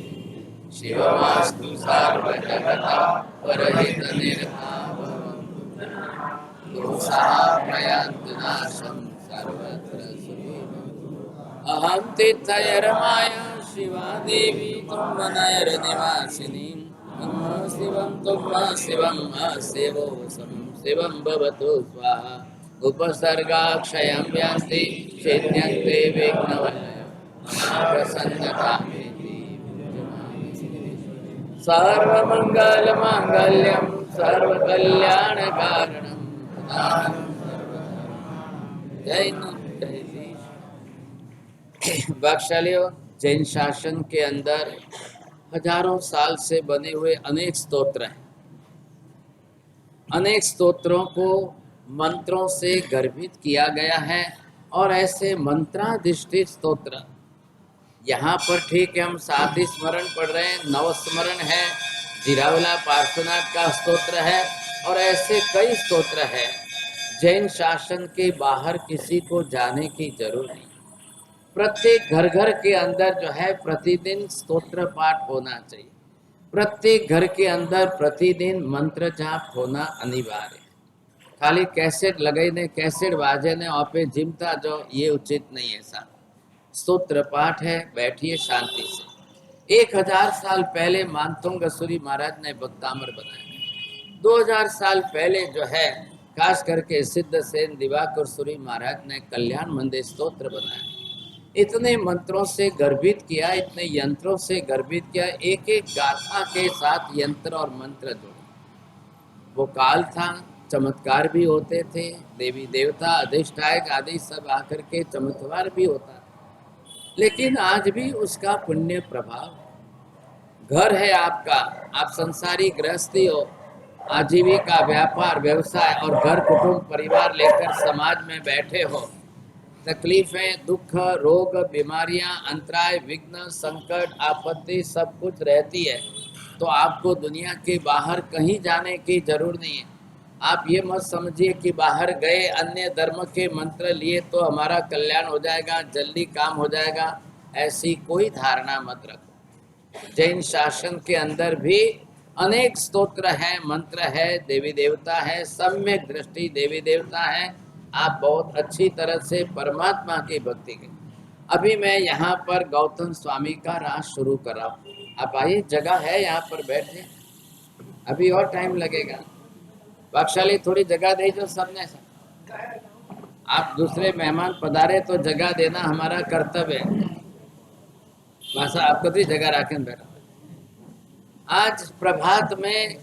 शिवमास्तु सर्वजगता परहितनिर्भावं दोषाः प्रयान्तु नाशं सर्वत्र सुखिनोतु अहं तीर्थयरमाया शिवा देवी तुम्बनयरनिवासिनी शिवं तुम्ब शिवं शिवोऽसं शिवं भवतु स्वाहा उपसर्गाक्षयं यान्ति चेत्यन्ते विघ्नवलयं प्रसन्नकामेति सर्वमङ्गलमाङ्गल्यं सर्वकल्याणकारणं बख्शालियों, जैन शासन के अंदर हजारों साल से बने हुए अनेक स्तोत्र हैं। अनेक स्तोत्रों को मंत्रों से गर्भित किया गया है और ऐसे मंत्राधिष्ठित स्तोत्र यहाँ पर ठीक है, हम साथ ही स्मरण पढ़ रहे हैं, नवस्मरण है, जीरावला पार्श्वनाथ का स्तोत्र है और ऐसे कई स्तोत्र है। जैन शासन के बाहर किसी को जाने की जरूरत नहीं। प्रत्येक घर घर के अंदर जो है प्रतिदिन स्तोत्र पाठ होना चाहिए। प्रत्येक घर के अंदर प्रतिदिन मंत्र जाप होना अनिवार्य है। खाली कैसेट लगे ने कैसेट बाजे ने और पे जिमता जो, ये उचित नहीं है। साहब स्तोत्र पाठ है, बैठिए शांति से। 1000 साल पहले मानतोंग असुरी महाराज ने भक्तामर बनाया। 2000 साल पहले जो है खास करके सिद्ध सेन दिवाकर सूरी महाराज ने कल्याण मंदिर स्तोत्र बनाया। इतने मंत्रों से गर्भित किया, इतने यंत्रों से गर्भित किया, एक एक गाथा के साथ यंत्र और मंत्र जुड़े। वो काल था, चमत्कार भी होते थे, देवी देवता अधिष्ठायक आदि सब आकर के चमत्कार भी होता। लेकिन आज भी उसका पुण्य प्रभाव। घर है आपका, आप संसारी गृहस्थी हो, आजीविका व्यापार व्यवसाय और घर कुटुंब परिवार लेकर समाज में बैठे हो। तकलीफें, दुख, रोग, बीमारियां, अंतराय, विघ्न, संकट, आपत्ति सब कुछ रहती है। तो आपको दुनिया के बाहर कहीं जाने की जरूरत नहीं है। आप ये मत समझिए कि बाहर गए अन्य धर्म के मंत्र लिए तो हमारा कल्याण हो जाएगा, जल्दी काम हो जाएगा, ऐसी कोई धारणा मत रखो। जैन शासन के अंदर भी अनेक स्तोत्र है, मंत्र है, देवी देवता है, सम्यक दृष्टि देवी देवता है। आप बहुत अच्छी तरह से परमात्मा की भक्ति करें। अभी मैं यहाँ पर गौतम स्वामी का रास शुरू कर रहा हूँ। आप आइए, जगह है यहाँ पर बैठे, अभी और टाइम लगेगा। भाग्यशाली थोड़ी जगह दे जो सबने। आप दूसरे मेहमान पधारे तो जगह देना हमारा कर्तव्य है। भाषा आपको भी जगह रखें बैठो। आज प्रभात में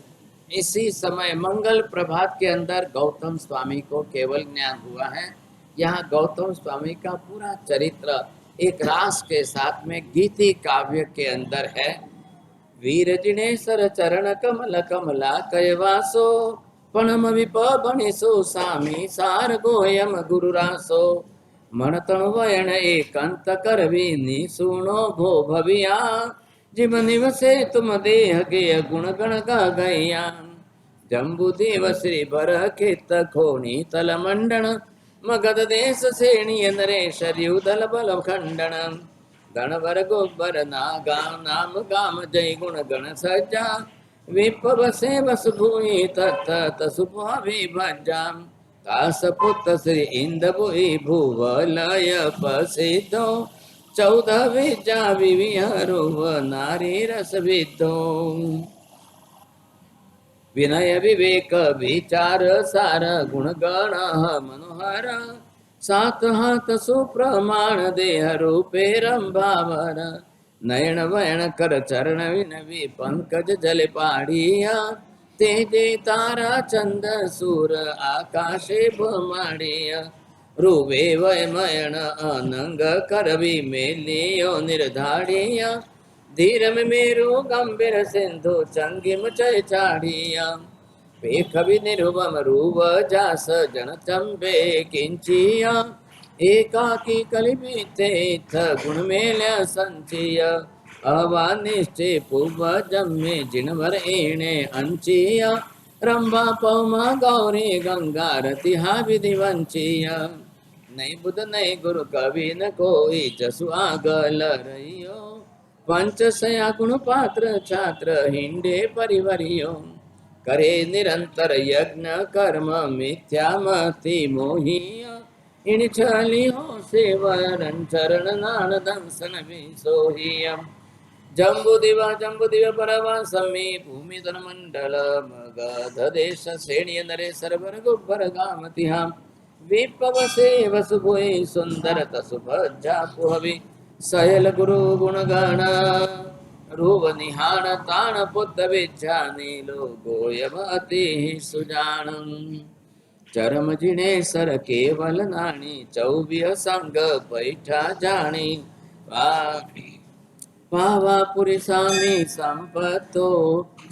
इसी समय मंगल प्रभात के अंदर गौतम स्वामी को केवल ज्ञान हुआ है। यहाँ गौतम स्वामी का पूरा चरित्र एक रास के साथ में गीति काव्य के अंदर है। वीर जिनेश्वर चरण कमल कमला कैवासो पणम विप बणिसो सामी सार गोयम गुरुरासो मणतण वयन एकांत करवी निसुनो भो भविया जिम निवसे तुम देह के गुण गण गा गया जम्बुदेव श्री भर खेत खोणी तल मंडन मगध देश सेणी नरेश युदल बल खंडन गणवर गोबर नागा नाम गाम जय गुण गण सज्जा विप बसे बस भूमि तत सुभावे भजाम कास पुत्र श्री इंद भुई भुवलय प्रसिद्धो 14 विद्या विविहरो नारी रस विद्धो विनय विवेक विचार सार गुण गण मनोहर सात हाथ सुप्रमाण देह रूपे रंभावर नयन वयन कर चरण विनवी पंकज जल पाड़िया तेजे तारा चंद सूर आकाशे भमाड़िया रूवे वयमयन अनंग करवी मेलियो निर्धाड़िया धीर में मेरो गंभीर सिंधु चंगिम चय चाड़िया पेख निरुपम रूप जास जन चंबे किंचिया एकाकी कलिपीते गुण मेल संचिय अवानिश्चे पुब जम्मे जिनवर एणे अंचिया रंभा पौमा गौरी गंगा रतिहा विधि वंचिया नहीं बुध नहीं गुरु कवि न कोई जसु आगल रहियो पंचसया गुण पात्र छात्र हिंडे परिवरियो करे निरंतर यज्ञ कर्म मिथ्या मति मोहिया इन छली हो सेवरन चरण नान दंसन विसोहियम जम्बु दिवा परवा समी भूमि धन मंडल मगध देश श्रेणी नरे सरवर गुब्बर गामतिहाम विपवसे वसुभोई सुंदर तसुभज्जा पुहवि सयल गुरु गुण गण रूप निहान ताण पुत्र विच्छा नीलो गोयम अति सुजान चरम जिणे सर केवल नानी 24 संग बैठा जानी पावापुरी स्वामी संपतो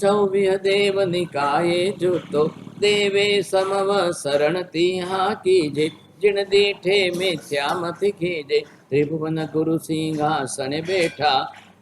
24 देव निकाये जुतो देवे समव शरण तिहा कीजे जिन दीठे मिथ्यामति कीजे त्रिभुवन गुरु सिंहासन बैठा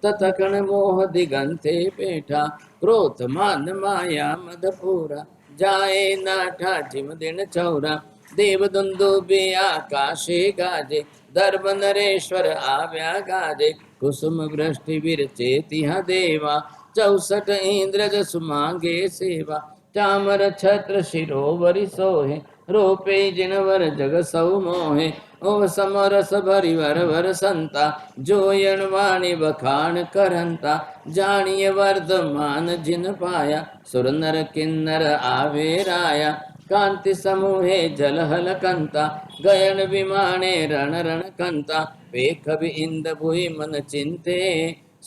तथकन मोह दिगंते बैठा क्रोध मान माया मदपुरा जाए नाठा जिम दिन चौरा देव दुंदुबे आकाशे गाजे धर्म नरेश्वर आव्या गाजे कुसुम वृष्टि विरचेतिहा देवा 64 इंद्र जसु मांगे सेवा चामर छत्र शिरोवरि सोहे रोपे जिनवर जग सौ मोहे ओ समरस भरि वर वर संता जोयन वाणी बखान करंता जानिय वर्धमान जिन पाया सुर नर किन्नर आवे राया कांति समूहे जलहल कंता गयन विमाने रण रण कंता पेख भी इंद भुई मन चिंते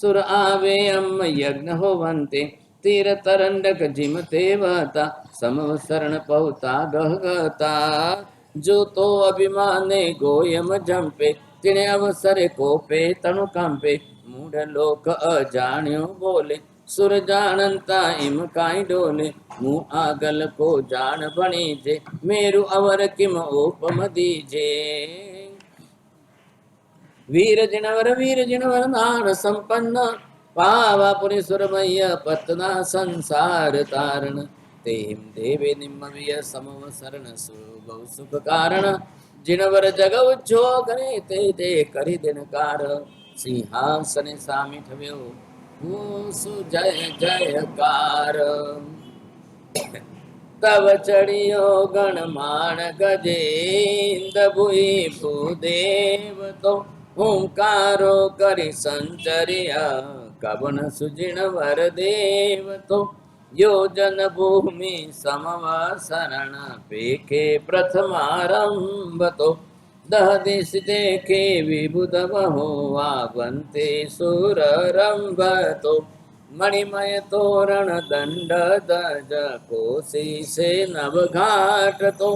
सुर आवे अम यज्ञ होवंते तीर तरंडक जिमते वता समवसरण पहुता गहगता जो तो अभिमाने गोयम जंपे तिने अवसरे कोपे तनु कंपे मूढ़ लोक अजाण्यो बोले सुर जानंता इम काई डोले मुँह आगल को जान बणीजे मेरु अवर किम उपम दीजे वीर जिनवर नान संपन्न पावापुरी सुरमय्य पतना संसार तारण तेम देवे निम्मविय समव शरण बहु सुख कारण जिनवर जग उज्जो करे ते ते करि दिनकार सिंहासने सामी ठव्यो सु जय जयकार तव चढ़ियो गणमान गजेंद भुई भूदेव तो ओंकारो करि संचरिया कवन सुजिन वर देव तो योजन भूमि समवसरण पेखे प्रथमारंभ तो दह दिश देखे विबुध बहुवंते सुर रंभ तो मणिमय तोरण दंड दज कोसी से नव घाट तो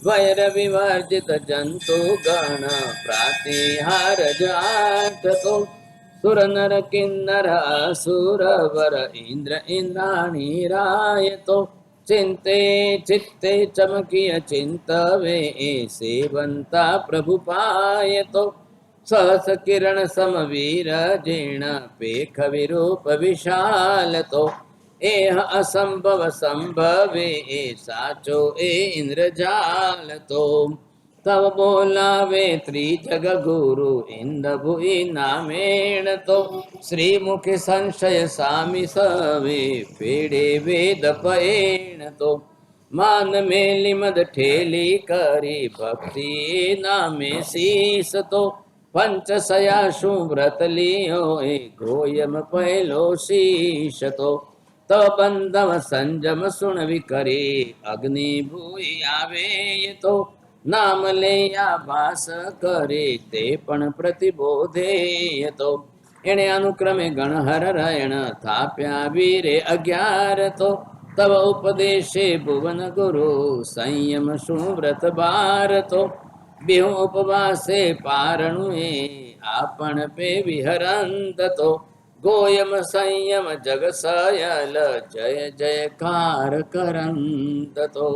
वैर विवर्जित जंतु गण प्रातिहार जातो सुर नर किन्नर असुर वर इंद्र इंद्राणी रायतो चिंते चित्ते चमकिय चिंतवे सेवंता प्रभु पायतो सहस किरण समवीर जीर्ण पेख विरूप विशालतो एह असंभव संभवे ए साचो ए इंद्रजाल तो तव बोलावे त्रिजग गुरु इंद भुई नामेण तो श्री मुख संशय सामी सवे पेड़े वेद पयेण तो मान मेली मद ठेली करी भक्ति नामे शीस तो पंच सया व्रत लियो ए गोयम पहलो शीश तो तो बंधव संजम सुन विकरे अग्नि भूई आवे ये तो नाम ले आभास करे ते पण प्रतिबोधे ये तो एणे अनुक्रमे गणहर रायण थाप्या वीरे 11 तो तव उपदेशे भुवन गुरु संयम सुव्रत बार तो बिहु उपवासे पारणुए आपण पे विहरंत तो गोयम संयम जग सयल जय जयकार करंत तो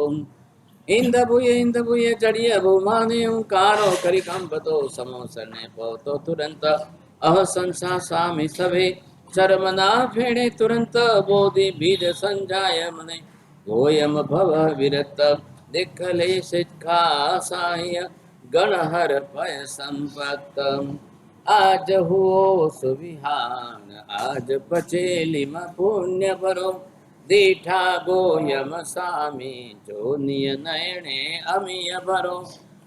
इंद भुय चढ़िय भूमाने ओंकारो करि कंपतो समोसरने पहुतो तुरंत अह संसा स्वामी सभे शर्मना फेड़े तुरंत बोधि बीज संजाय मने गोयम भव विरत दिखले सिक्खा साह्य गणहर पय संपत आज हुओ सुविहान आज पचेली म पुण्य भरो दीठा गोयम सामी जो निय नयने अमिय भरो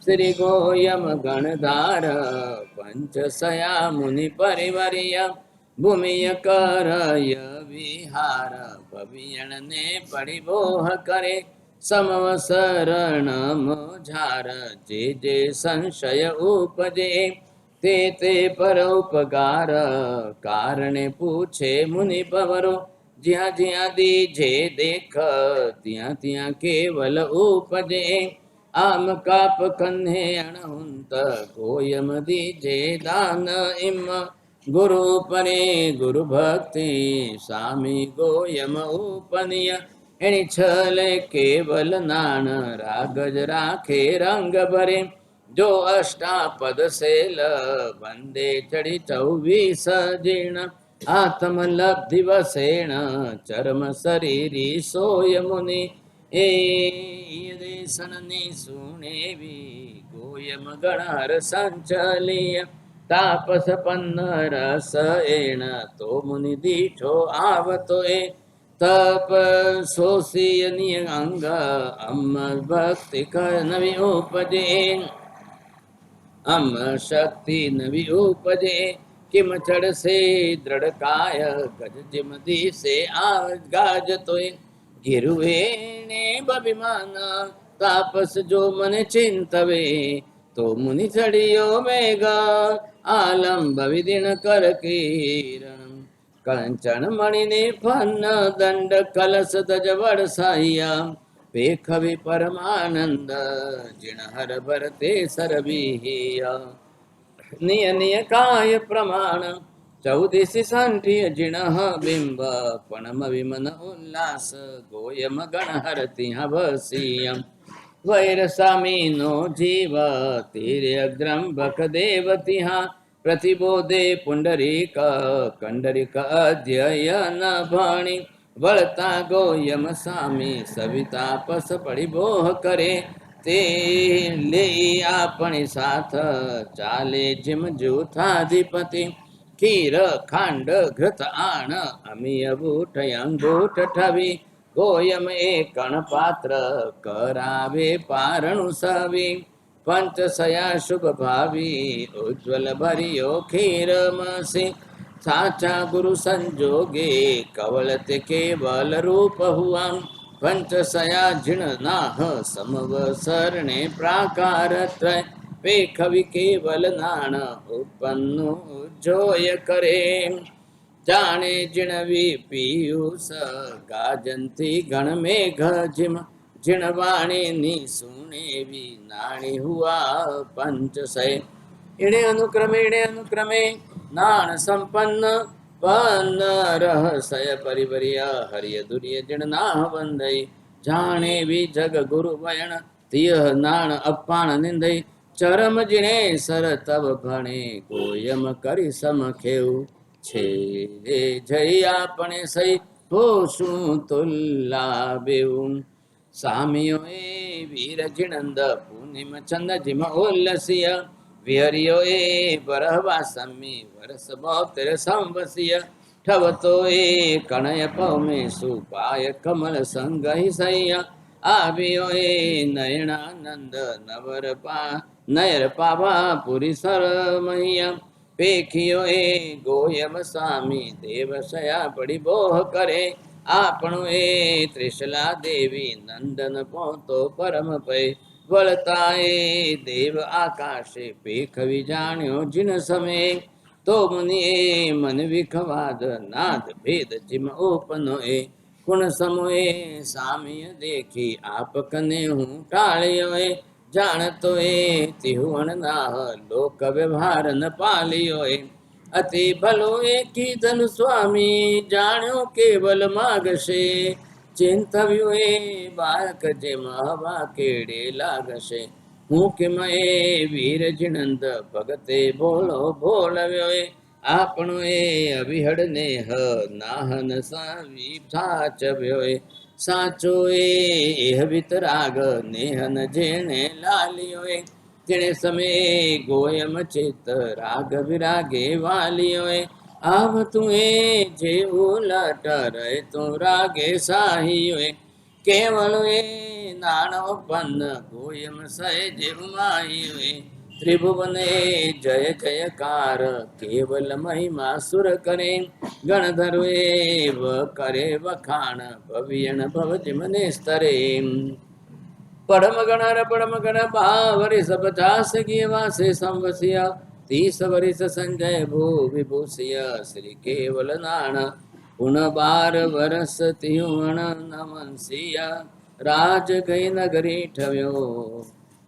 श्री गोयम गणधार पंच सया मुनि परिवरिय भूमिय करय विहार पवियण ने परिबोह करे समवसरण मोझार जे जे संशय उपजे ते ते पर उपकार कारणे पूछे मुनि पवरो ज्या ज्या दीजे देख त्या त्या केवल उपजे आम काप कन्हे अणहुंत गोयम दीजे दान इम गुरु परे गुरु भक्ति स्वामी गोयम उपनिय एणी छले केवल नान रागज राखे रंग भरे जो अष्टापद सेल वंदे चढ़ी 24 जीर्ण आत्म लब्धि वसेण चरम शरीरी सोय मुनि ए देशननि सुनेवी गोयम गणहर संचलिय तापस पन्न रस एण तो मुनि दीठो आवतो ए तप सोसियनि अंग अम भक्ति कर नवि उपजे अम शक्ति नवि उपजे किम चढ़ से दृढ़ काय गज जिम दी से आज गाज तोय गिरुए ने बभिमान तापस जो मन चिंतवे तो मुनि चढ़ियो मेघ आलम्ब विदिन कर कीरण कंचन मणि ने फन्न दंड कलश दज वर्षाइया पेखवि परमानंद जिणहर भरते सरबीहिया निय निय काय प्रमाण 14 संठिय जिणह बिंब पणम विमन उल्लास गोयम गणहर तिह बसियम वैर सामीनो जीव तीर अग्रम बक देवतिहा प्रतिबोधे पुंडरीक कंडरिक अध्ययन भाणी वळता गोयम सामी सविता पस परिबोह करे ते ले आपणी साथ चाले जिम जूथाधिपति खीर खांड घृत आण अमिय बूट अंगूठ ठवी गोयम एकण पात्र करावे पारणु सवी पंच सया शुभ भावी उज्ज्वल भरियो खीर मसी साचा गुरु संजोगे कवलत केवल रूप हुआ पंच सया जिण नाह समवसरणे प्राकार त्रय पेखवि केवल नाण उत्पन्नु जोय करे जाने जिणवी पीयूष गाजंती गण मेघ जिम जिण वाणी नी सुने भी नाणी हुआ पंच सै इणे अनुक्रमे नाण संपन्न पन्न रहस्य परिवरिया हरिय दुरिय जिण ना बंधई जाने भी जग गुरु वयण तिय नाण अपाण निंदई चरम जिणे सर तब भणे कोयम करी सम खेव छे जय आपणे सई होशु तुल्ला बेऊ सामियो ए वीर जिणंद पूर्णिम चंद जिम ओलसिय विहरियो ए बरहवा सम्मी वरस बहुतर संवसिय ठवतो ए कणय पवमे सुपाय कमल संग ही सैया आवियो ए नयनानंद नवर पा नयर पावा पुरी सरमैया पेखियो ए गोयम स्वामी देवशया पड़ी बोह करे આપણો એ ત્રિશલા દેવી નંદન પોતો પરમ પै વળતા એ દેવ આકાશે પેખવી જાણ્યો જીન સમે તો મુનિ એ મન વિખવાદ નાદ ભેદ જીમ ઓપનો એ ગુણ સમોએ સામ્ય દેખી આપ કને હું ટાળ્યો એ જાણતો એ તિહુવણ નાહ લોક વ્યવહાર ન પાલ્યો એ अति भलो एकी धन स्वामी जाण्यो केवल मागशे चिंतव्यो ए बालक जे महवा केड़े लागशे हूँ कि मैं वीर जिणंद भगते भोलो भोलव्यो ए આપણો એ અવિહળ નેહ નાહન સાવી સાચવ્યો એ સાચો એ એહ વિતરાગ નેહન જેને લાલ્યો એ तेने समय गोयम चित राग विरागे वालियो आव तुए जे उलट रहे तू रागे साहियो केवल नाणव पन्न गोयम सय जे उमाहियो त्रिभुवन जय जयकार केवल महिमा सुर करे गणधर व करे वखाण भवियन भवति मने स्तरे पढ़म गण बावरिस 50 की वासे संवसिया 30 वरिस संजय भू विभूषिया श्री केवल नाण पुन 12 वरस तिहुवण नमनसिया राज गई नगरी ठव्यो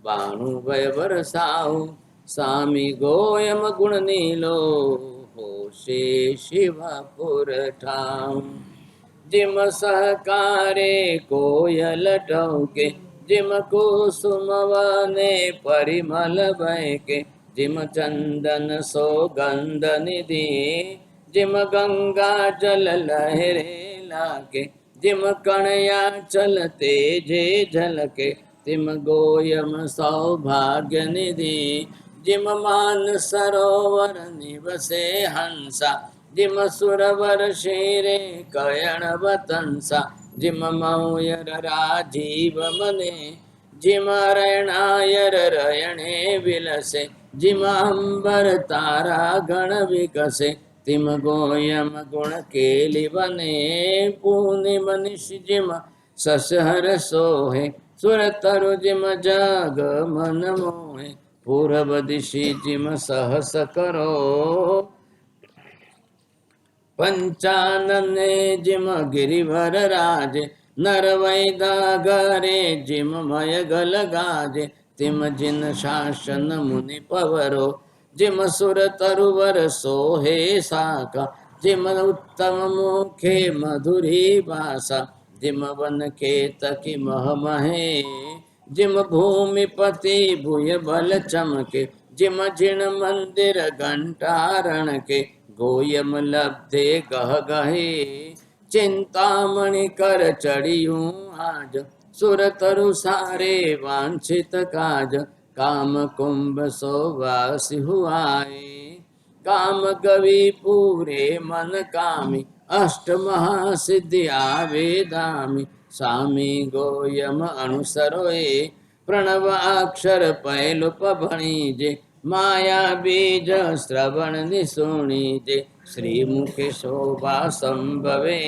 92 वय वरसाऊ स्वामी गोयम गुण नीलो होशे शिवापुर ठाम जिम सहकारे कोयल टौके जिम कुसुम वने परिमल बहके जिम चंदन सौगंध निधि जिम गंगा जल लहरे लागे जिम कणया चलते जे झलके तिम गोयम सौभाग्य निधि जिम मान सरोवर निवसे हंसा जिम सुरवर शेरे कयण वतंसा जिम मौयर राजीव मने जिम रयणायर रयणे विलसे जिम अंबर तारा गण विकसे तिम गोयम गुण केलि वने पूर्णिम निश जिम ससहर सोहे सुर तरु जिम जग मन मोहे पूरब दिशि जिम सहस करो पंचानने जिम गिरिवर राजे नरवैदा गरे जिम मय गल गाजे तिम जिन शासन मुनि पवरो जिम सुर तरुवर सोहे साका जिम उत्तम मुखे मधुरी भाषा जिम वन के तकी मह महे जिम भूमिपति भूय बल चमके जिम जिन मंदिर घंटारण के गोयम लब्धे गह गहे चिंतामणि कर चढ़ियूं आज सुर तरु सारे वांछित काज काम कुंभ सोवासी हुआए काम गवि पूरे मन कामी अष्ट महासिद्धि आवेदामी स्वामी गोयम अनुसरोए प्रणव अक्षर पैलुप भणीजे माया बीज श्रवण निशुणीजे श्री मुखे शोभा संभवे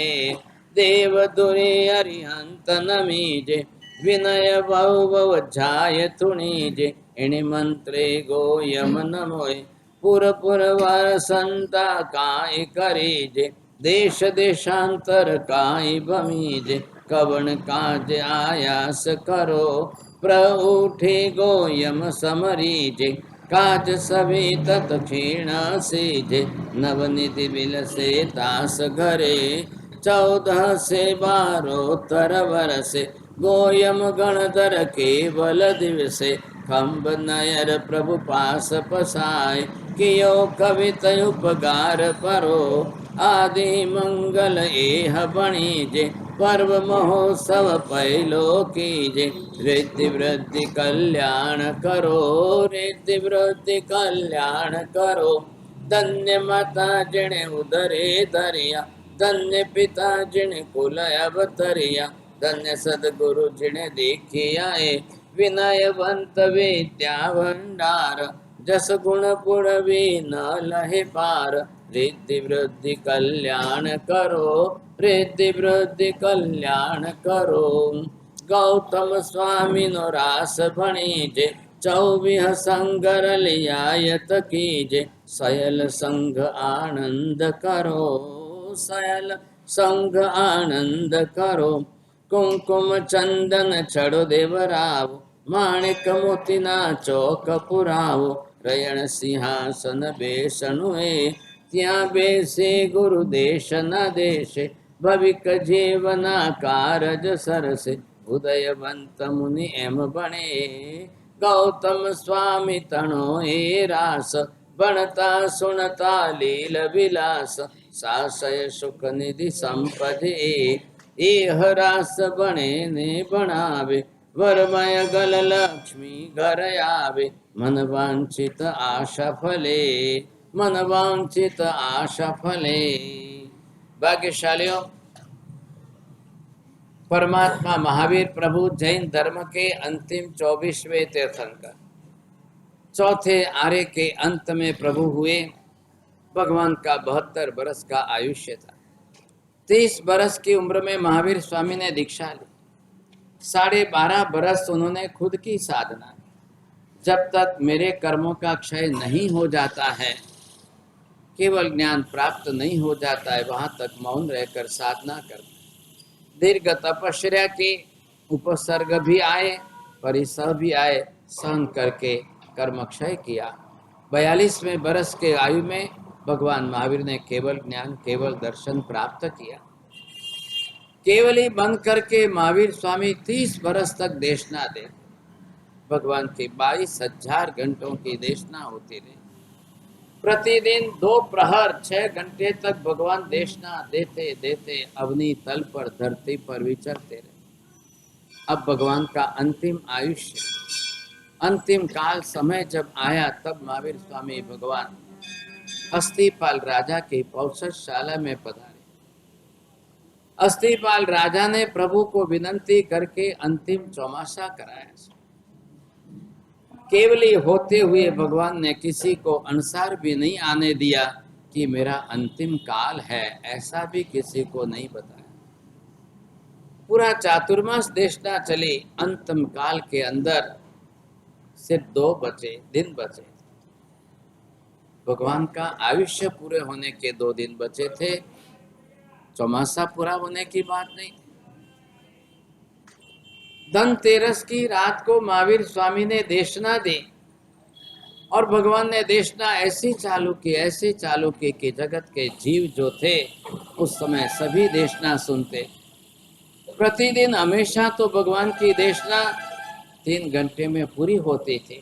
देव दुरे अरिहंत नमीजे विनय भव झाय तुणीजे इणि मंत्रे गोयम नमोए पुर वर संता काय करीजे देश देशांतर काय भमीजे कवन काज आयास करो, प्रउठे गोयम समरीजे, काज सभी तत क्षीण सीजे, नवनिधि बिलसे दास घरे, 14 से 12 तरवर से, गोयम गणधर केवल दिवसे, खम्ब नयर प्रभु पास पसाय, कियो कवित उपकार परो, आदि मंगल एह बणीजे, पर्व महोत्सव पहलो कीजे, रिद्धि वृद्धि कल्याण करो, रिद्धि वृद्धि कल्याण करो, धन्य माता जिणे उदरे धरिया, धन्य पिता जिणे कुल अवतरिया, धन्य सदगुरु जिणे देखियाए, विनयवंत विद्या भंडार, जस गुण पुरवी न लहे पार, रिद्धि वृद्धि कल्याण करो, रिद्धि वृद्धि कल्याण करो। गौतम स्वामी नो रास भणीजे, 24 संगर लियायत कीजे, सयल संग आनंद करो, सयल संग आनंद करो, कुमकुम चंदन छड़ो देवराव, माणिक मोती ना चौक पुरावो, रयण सिंहासन बेसणुए, त्या बेसे गुरु देश न देशे, भविक जीवना कारज सरसे, उदयवंत मुनि एम बणे, गौतम स्वामी तणो ए रास, बनता सुनता लील विलास, सासय सुख निधि संपदे, एह रास बणे ने बनावे, वरमय गल लक्ष्मी घर आवे, मन वांछित आशा फले, मन वांछित आशा फले। भाग्यशालियों, परमात्मा महावीर प्रभु जैन धर्म के अंतिम 24वें तीर्थंकर, चौथे आर्य के अंत में प्रभु हुए। भगवान का 72 बरस का आयुष्य था। 30 बरस की उम्र में महावीर स्वामी ने दीक्षा ली। 12.5 बरस उन्होंने खुद की साधना। जब तक मेरे कर्मों का क्षय नहीं हो जाता है, केवल ज्ञान प्राप्त नहीं हो जाता है, वहां तक मौन रहकर साधना कर। दीर्घ तपस्या की, उपसर्ग भी आए, परिसर भी आए, सहन करके कर्म क्षय किया। 42वें बरस के आयु में भगवान महावीर ने केवल ज्ञान, केवल दर्शन प्राप्त किया। केवल ही बंद करके महावीर स्वामी 30 बरस तक देशना दे। भगवान की 22,000 घंटों की देशना होती रही। प्रतिदिन 2 प्रहर 6 घंटे तक भगवान देशना देते देते अवनी तल पर, धरती पर विचरते रहे। अब भगवान का अंतिम आयुष्य, अंतिम काल समय जब आया, तब महावीर स्वामी भगवान अस्थिपाल राजा की पौषशाला में पधारे। अस्थिपाल राजा ने प्रभु को विनंती करके अंतिम चौमासा कराया। केवली होते हुए भगवान ने किसी को अनुसार भी नहीं आने दिया कि मेरा अंतिम काल है, ऐसा भी किसी को नहीं बताया। पूरा चातुर्मास देशना चली। अंतिम काल के अंदर सिर्फ 2 दिन बचे। भगवान का आयुष्य पूरे होने के 2 दिन बचे थे। चौमासा पूरा होने की बात नहीं। धनतेरस की रात को महावीर स्वामी ने देशना दी और भगवान ने देशना ऐसी चालू की कि जगत के जीव जो थे उस समय सभी देशना सुनते। प्रतिदिन हमेशा तो भगवान की देशना 3 घंटे में पूरी होती थी।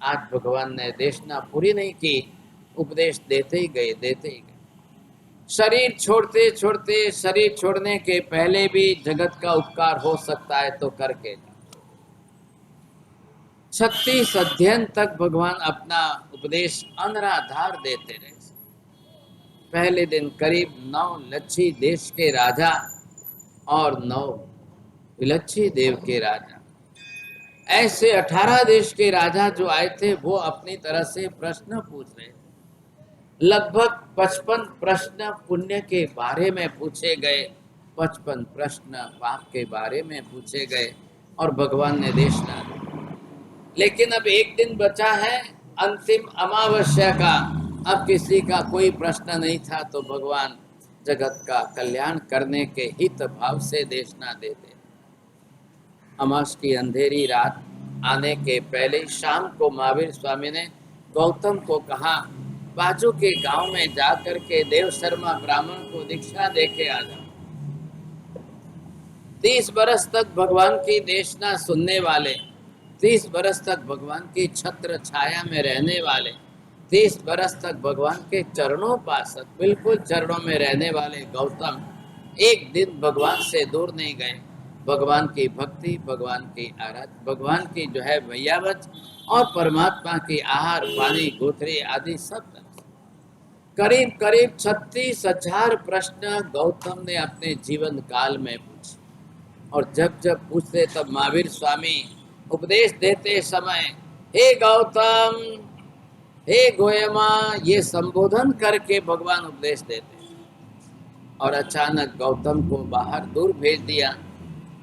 आज भगवान ने देशना पूरी नहीं की, उपदेश देते ही गए। शरीर शरीर छोड़ने के पहले भी जगत का उपकार हो सकता है तो करके। 36 अध्ययन तक भगवान अपना उपदेश अनराधार देते रहे। पहले दिन करीब 9 लच्छी देश के राजा और 9 विलच्छी देव के राजा, ऐसे 18 देश के राजा जो आए थे, वो अपनी तरह से प्रश्न पूछ रहे थे। लगभग 55 प्रश्न पुण्य के बारे में पूछे गए, 55 प्रश्न पाप के बारे में पूछे गए और भगवान ने देशना दी। लेकिन अब 1 दिन बचा है, अंतिम अमावस्या का। अब किसी का कोई प्रश्न नहीं था तो भगवान जगत का कल्याण करने के हित भाव से देशना देते। अमास की अंधेरी रात आने के पहले शाम को महावीर स्वामी ने गौतम को कहा, बाजू के गांव में जाकर के देव शर्मा ब्राह्मण को दीक्षा दे के आ जाओ। 30 बरस तक भगवान की देशना सुनने वाले, 30 बरस तक भगवान की छत्र छाया में रहने वाले, 30 बरस तक भगवान के चरणों पासक, बिल्कुल चरणों में रहने वाले गौतम एक दिन भगवान से दूर नहीं गए। भगवान की भक्ति, भगवान की आराधना, भगवान की जो है भैयावत और परमात्मा की आहार पानी गोत्री आदि सब करीब करीब 36,000 प्रश्न गौतम ने अपने जीवन काल में पूछे। और जब जब पूछते तब महावीर स्वामी उपदेश देते समय हे गौतम, हे गोयमा, ये संबोधन करके भगवान उपदेश देते। और अचानक गौतम को बाहर दूर भेज दिया।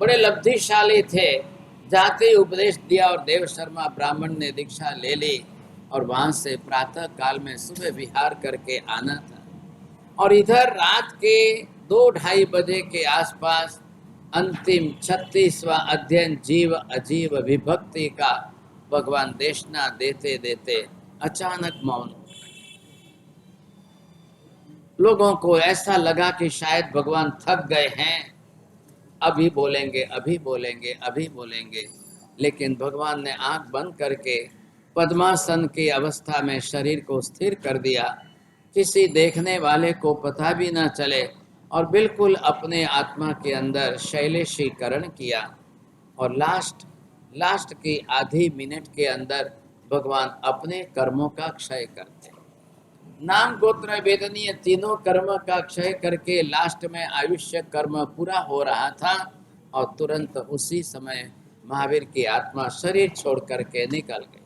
बड़े लब्धिशाली थे, जाते उपदेश दिया और देव शर्मा ब्राह्मण ने दीक्षा ले ली और वहां से प्रातः काल में सुबह विहार करके आना था। और इधर रात के 2-2:30 बजे के आसपास अंतिम 36वां अध्ययन जीव अजीव विभक्ति का भगवान देशना देते देते अचानक मौन। लोगों को ऐसा लगा कि शायद भगवान थक गए हैं, अभी बोलेंगे, अभी बोलेंगे, अभी बोलेंगे। लेकिन भगवान ने आंख बंद करके पद्मासन की अवस्था में शरीर को स्थिर कर दिया, किसी देखने वाले को पता भी न चले, और बिल्कुल अपने आत्मा के अंदर शैलेशीकरण किया। और लास्ट की आधी मिनट के अंदर भगवान अपने कर्मों का क्षय करते। नाम गोत्र वेदनीय तीनों कर्म का क्षय करके लास्ट में आयुष्य कर्म पूरा हो रहा था और तुरंत उसी समय महावीर की आत्मा शरीर छोड़ करके निकल गई।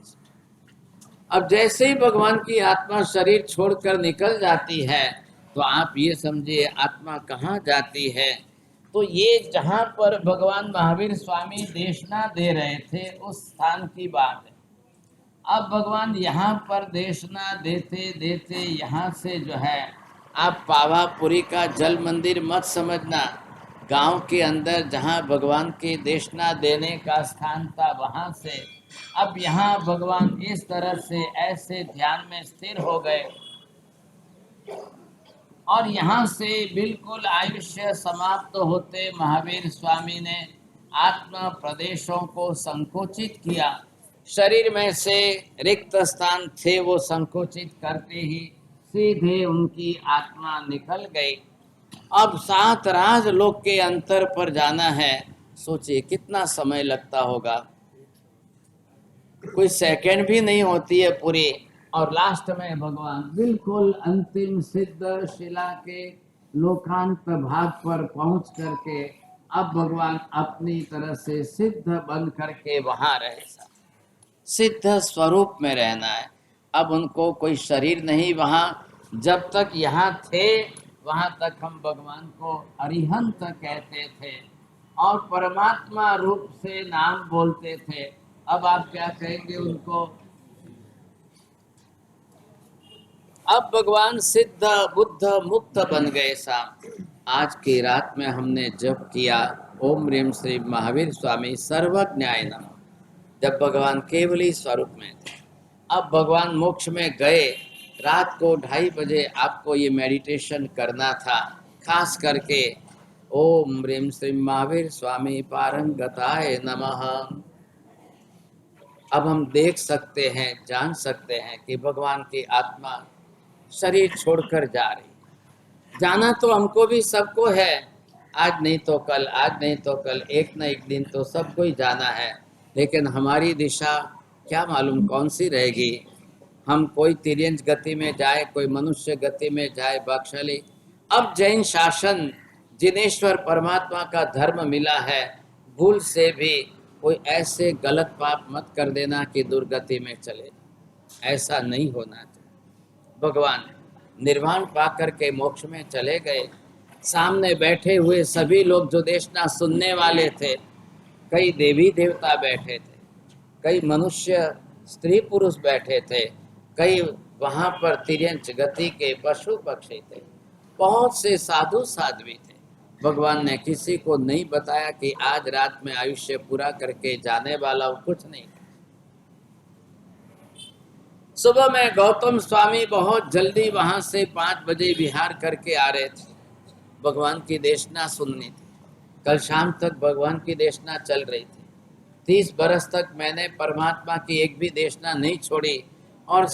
अब जैसे ही भगवान की आत्मा शरीर छोड़कर निकल जाती है तो आप ये समझिए आत्मा कहाँ जाती है। तो ये जहाँ पर भगवान महावीर स्वामी देशना दे रहे थे उस स्थान की बात है। अब भगवान यहाँ पर देशना देते देते यहाँ से जो है, आप पावापुरी का जल मंदिर मत समझना, गांव के अंदर जहाँ भगवान की देशना देने का स्थान था वहाँ से अब यहाँ भगवान इस तरह से ऐसे ध्यान में स्थिर हो गए और यहाँ से बिल्कुल आयुष्य समाप्त होते महावीर स्वामी ने आत्मा प्रदेशों को संकोचित किया। शरीर में से रिक्त स्थान थे वो संकोचित करते ही सीधे उनकी आत्मा निकल गई। अब 7 राज लोक के अंतर पर जाना है, सोचिए कितना समय लगता होगा, कोई सेकंड भी नहीं होती है पूरी। और लास्ट में भगवान बिल्कुल अंतिम सिद्ध शिला के लोकांत भाग पर पहुंच करके अब भगवान अपनी तरह से सिद्ध बन करके वहां रहे, सिद्ध स्वरूप में रहना है। अब उनको कोई शरीर नहीं, वहां जब तक यहाँ थे वहां तक हम भगवान को अरिहंत कहते थे और परमात्मा रूप से नाम बोलते थे। अब आप क्या कहेंगे उनको? अब भगवान सिद्ध बुद्ध मुक्त बन गए साहब। आज की रात में हमने जप किया ओम ह्रीम श्री महावीर स्वामी सर्वज्ञाय नमः, जब भगवान केवली स्वरूप में थे। अब भगवान मोक्ष में गए, रात को 2:30 बजे आपको ये मेडिटेशन करना था, खास करके ओम ह्रीम श्री महावीर स्वामी पारंगताय नमः। अब हम देख सकते हैं, जान सकते हैं कि भगवान की आत्मा शरीर छोड़कर जा रही। जाना तो हमको भी सबको है, आज नहीं तो कल, आज नहीं तो कल, एक न एक दिन तो सबको ही जाना है। लेकिन हमारी दिशा क्या मालूम कौन सी रहेगी। हम कोई तिर्यंच गति में जाए, कोई मनुष्य गति में जाए, भाग्यशाली। अब जैन शासन जिनेश्वर परमात्मा का धर्म मिला है, भूल से भी कोई ऐसे गलत पाप मत कर देना कि दुर्गति में चले, ऐसा नहीं होना चाहिए। भगवान निर्वाण पाकर के मोक्ष में चले गए। सामने बैठे हुए सभी लोग जो देशना सुनने वाले थे, कई देवी देवता बैठे थे, कई मनुष्य स्त्री पुरुष बैठे थे, कई वहाँ पर तिर्यंच गति के पशु पक्षी थे। बहुत से साधु साध्वी थे। भगवान ने किसी को नहीं बताया कि आज रात में आयुष्य पूरा करके जाने वाला हूं, कुछ नहीं। सुबह में गौतम स्वामी बहुत जल्दी वहां से 5 बजे विहार करके आ रहे थे। भगवान की देशना सुननी थी। कल शाम तक भगवान की देशना चल रही थी। 30 बरस तक मैंने परमात्मा की एक भी देशना नहीं छोड़ी और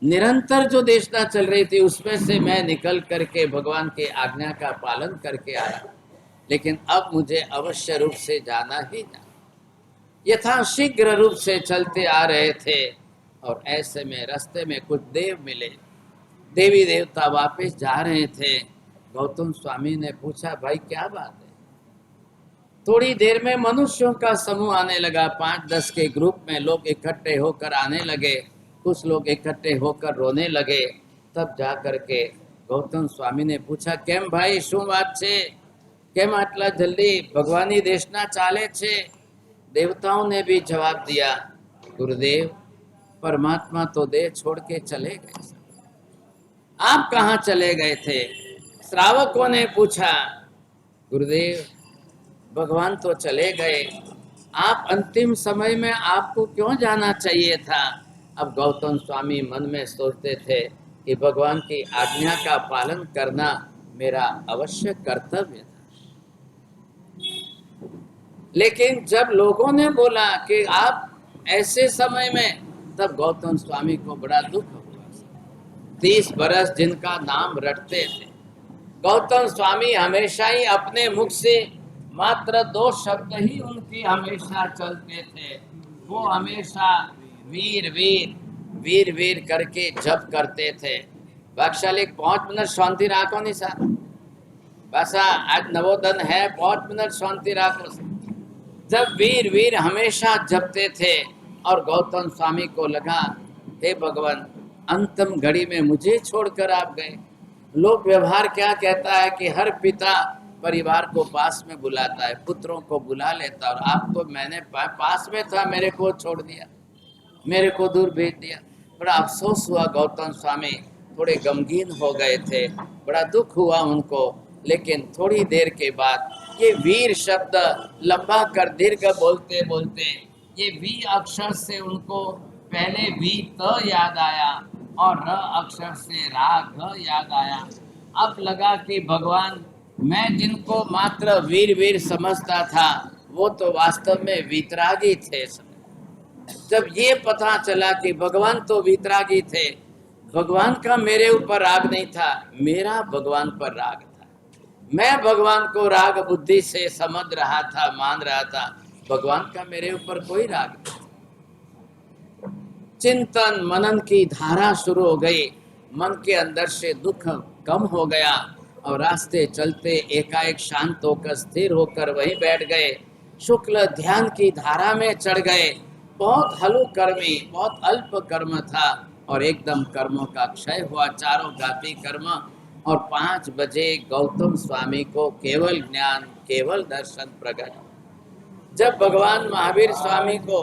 निरंतर जो देशना चल रही थी उसमें से मैं निकल करके भगवान के आज्ञा का पालन करके आया। लेकिन अब मुझे अवश्य रूप से जाना ही जाना। यथाशीघ्र रूप से चलते आ रहे थे और ऐसे में रास्ते में कुछ देव मिले। देवी देवता वापस जा रहे थे। गौतम स्वामी ने पूछा, भाई क्या बात है? थोड़ी देर में मनुष्यों का समूह आने लगा। 5-10 के ग्रुप में लोग इकट्ठे होकर आने लगे। कुछ लोग इकट्ठे होकर रोने लगे। तब जा करके गौतम स्वामी ने पूछा, केम भाई શું વાત છે? केम आटला जल्दी भगवानी देशना चाले छे? देवताओं ने भी जवाब दिया, गुरुदेव परमात्मा तो देह छोड़ के चले गए, आप कहाँ चले गए थे? श्रावकों ने पूछा, गुरुदेव भगवान तो चले गए, आप अंतिम समय में आपको क्यों जाना चाहिए था? अब गौतम स्वामी मन में सोचते थे कि भगवान की आज्ञा का पालन करना मेरा अवश्य कर्तव्य था। लेकिन जब लोगों ने बोला कि आप ऐसे समय में, तब गौतम स्वामी को बड़ा दुख हुआ। 30 बरस जिनका नाम रटते थे, गौतम स्वामी हमेशा ही अपने मुख से मात्र 2 शब्द ही उनकी हमेशा चलते थे। वो हमेशा वीर वीर वीर वीर करके जप करते थे। भाग्यशाली 5 मिनट शांति राखो नहीं सर, बस आज नवोदन है, 5 मिनट शांति राखो। जब वीर वीर हमेशा जपते थे और गौतम स्वामी को लगा, हे भगवान अंतिम घड़ी में मुझे छोड़कर आप गए। लोक व्यवहार क्या कहता है कि हर पिता परिवार को पास में बुलाता है, पुत्रों को बुला लेता, और आपको मैंने पास में था, मेरे को छोड़ दिया, मेरे को दूर भेज दिया। बड़ा अफसोस हुआ। गौतम स्वामी थोड़े गमगीन हो गए थे, बड़ा दुख हुआ उनको। लेकिन थोड़ी देर के बाद ये वीर शब्द लंबा कर दीर्घ बोलते बोलते ये वी अक्षर से उनको पहले वी त याद आया और र अक्षर से रा घ याद आया। अब लगा कि भगवान, मैं जिनको मात्र वीर वीर समझता था वो तो वास्तव में वीतरागी थे। जब ये पता चला कि भगवान तो वीतरागी थे, भगवान का मेरे ऊपर राग नहीं था, मेरा भगवान पर राग था। मैं भगवान को राग बुद्धि से समझ रहा था, मान रहा था, भगवान का मेरे ऊपर कोई राग नहीं। चिंतन मनन की धारा शुरू हो गई। मन के अंदर से दुख कम हो गया और रास्ते चलते एकाएक शांत होकर स्थिर होकर वहीं बैठ गए। शुक्ल ध्यान की धारा में चढ़ गए। बहुत हलु कर्मी, बहुत अल्प कर्म था और एकदम कर्मों का क्षय हुआ, चारों घाती कर्म। और 5 बजे गौतम स्वामी को केवल ज्ञान, केवल दर्शन प्रकट। जब भगवान महावीर स्वामी को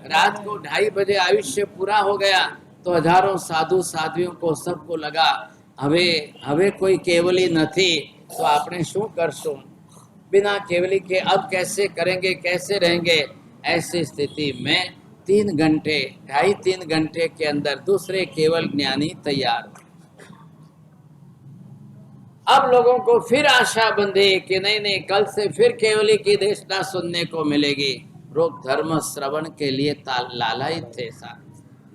रात को 2:30 बजे आयुष्य पूरा हो गया तो हजारों साधु साध्वियों को सबको लगा, हवे कोई केवली नहीं तो आपने शू करशुं, बिना केवली के अब कैसे करेंगे, कैसे रहेंगे। ऐसी स्थिति में 3 घंटे, 2.5-3 घंटे के अंदर दूसरे केवल ज्ञानी तैयार। अब लोगों को फिर आशा बंधी कि नहीं, कल से फिर केवली की देशना सुनने को मिलेगी। लोग धर्म श्रवण के लिए लालायित थे।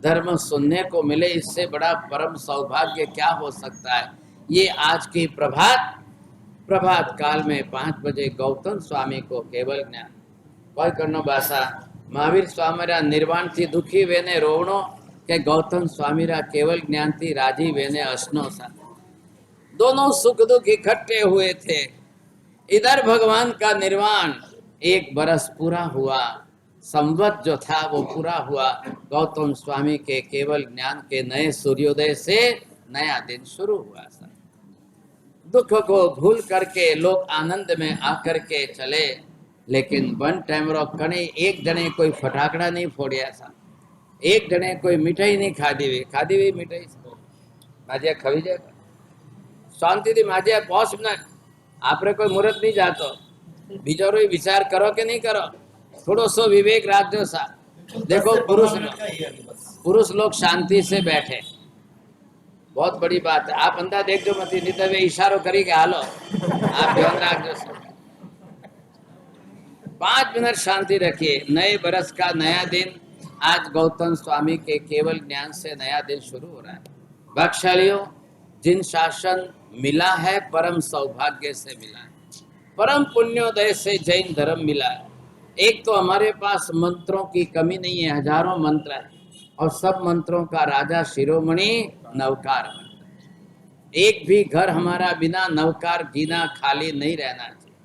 धर्म सुनने को मिले, इससे बड़ा परम सौभाग्य क्या हो सकता है। ये आज की प्रभात काल में 5 बजे गौतम स्वामी को केवल ज्ञान कोई करनो भाषा महावीर स्वामी निर्वाण थी दुखी वेने रोवणो के गौतम स्वामी केवल ज्ञान थी राजी वेने हसनो सा। दोनों सुख दुख इकट्ठे हुए थे। इधर भगवान का निर्वाण 1 बरस पूरा हुआ, संवत जो था वो पूरा हुआ। गौतम स्वामी के केवल ज्ञान के नए सूर्योदय से नया दिन शुरू हुआ। दुख को भूल करके लोग आनंद में आकर के चले। लेकिन वन टाइम रो कने एक जने कोई फटाकड़ा नहीं फोड़िया था, एक जने कोई मिठाई नहीं खादी हुई मिठाई भाजिया खवी जाए શાંતિથી માજ્યા 5 મિનિટ આપણે કોઈ મુહૂર્ત નહીં જાતો બીજો વિચાર કરો કે નહીં કરો थोड़ो सो विवेक રાખજો सा देखो पुरुष लोग शांति से बैठे बहुत बड़ी बात है आप अंधा देखो मत नहीं तो वे इशारो करी के हालो आप ध्यान रखो 5 मिनट शांति रखिए नए बरस का नया दिन आज गौतम स्वामी के केवल ज्ञान से नया दिन शुरू हो रहा है भाग्यशालियों जिन शासन मिला है परम सौभाग्य से मिला है परम पुण्योदय से जैन धर्म मिला है एक तो हमारे पास मंत्रों की कमी नहीं है हजारों मंत्र है और सब मंत्रों का राजा शिरोमणि नवकार मंत्र एक भी घर हमारा बिना नवकार गिना खाली नहीं रहना चाहिए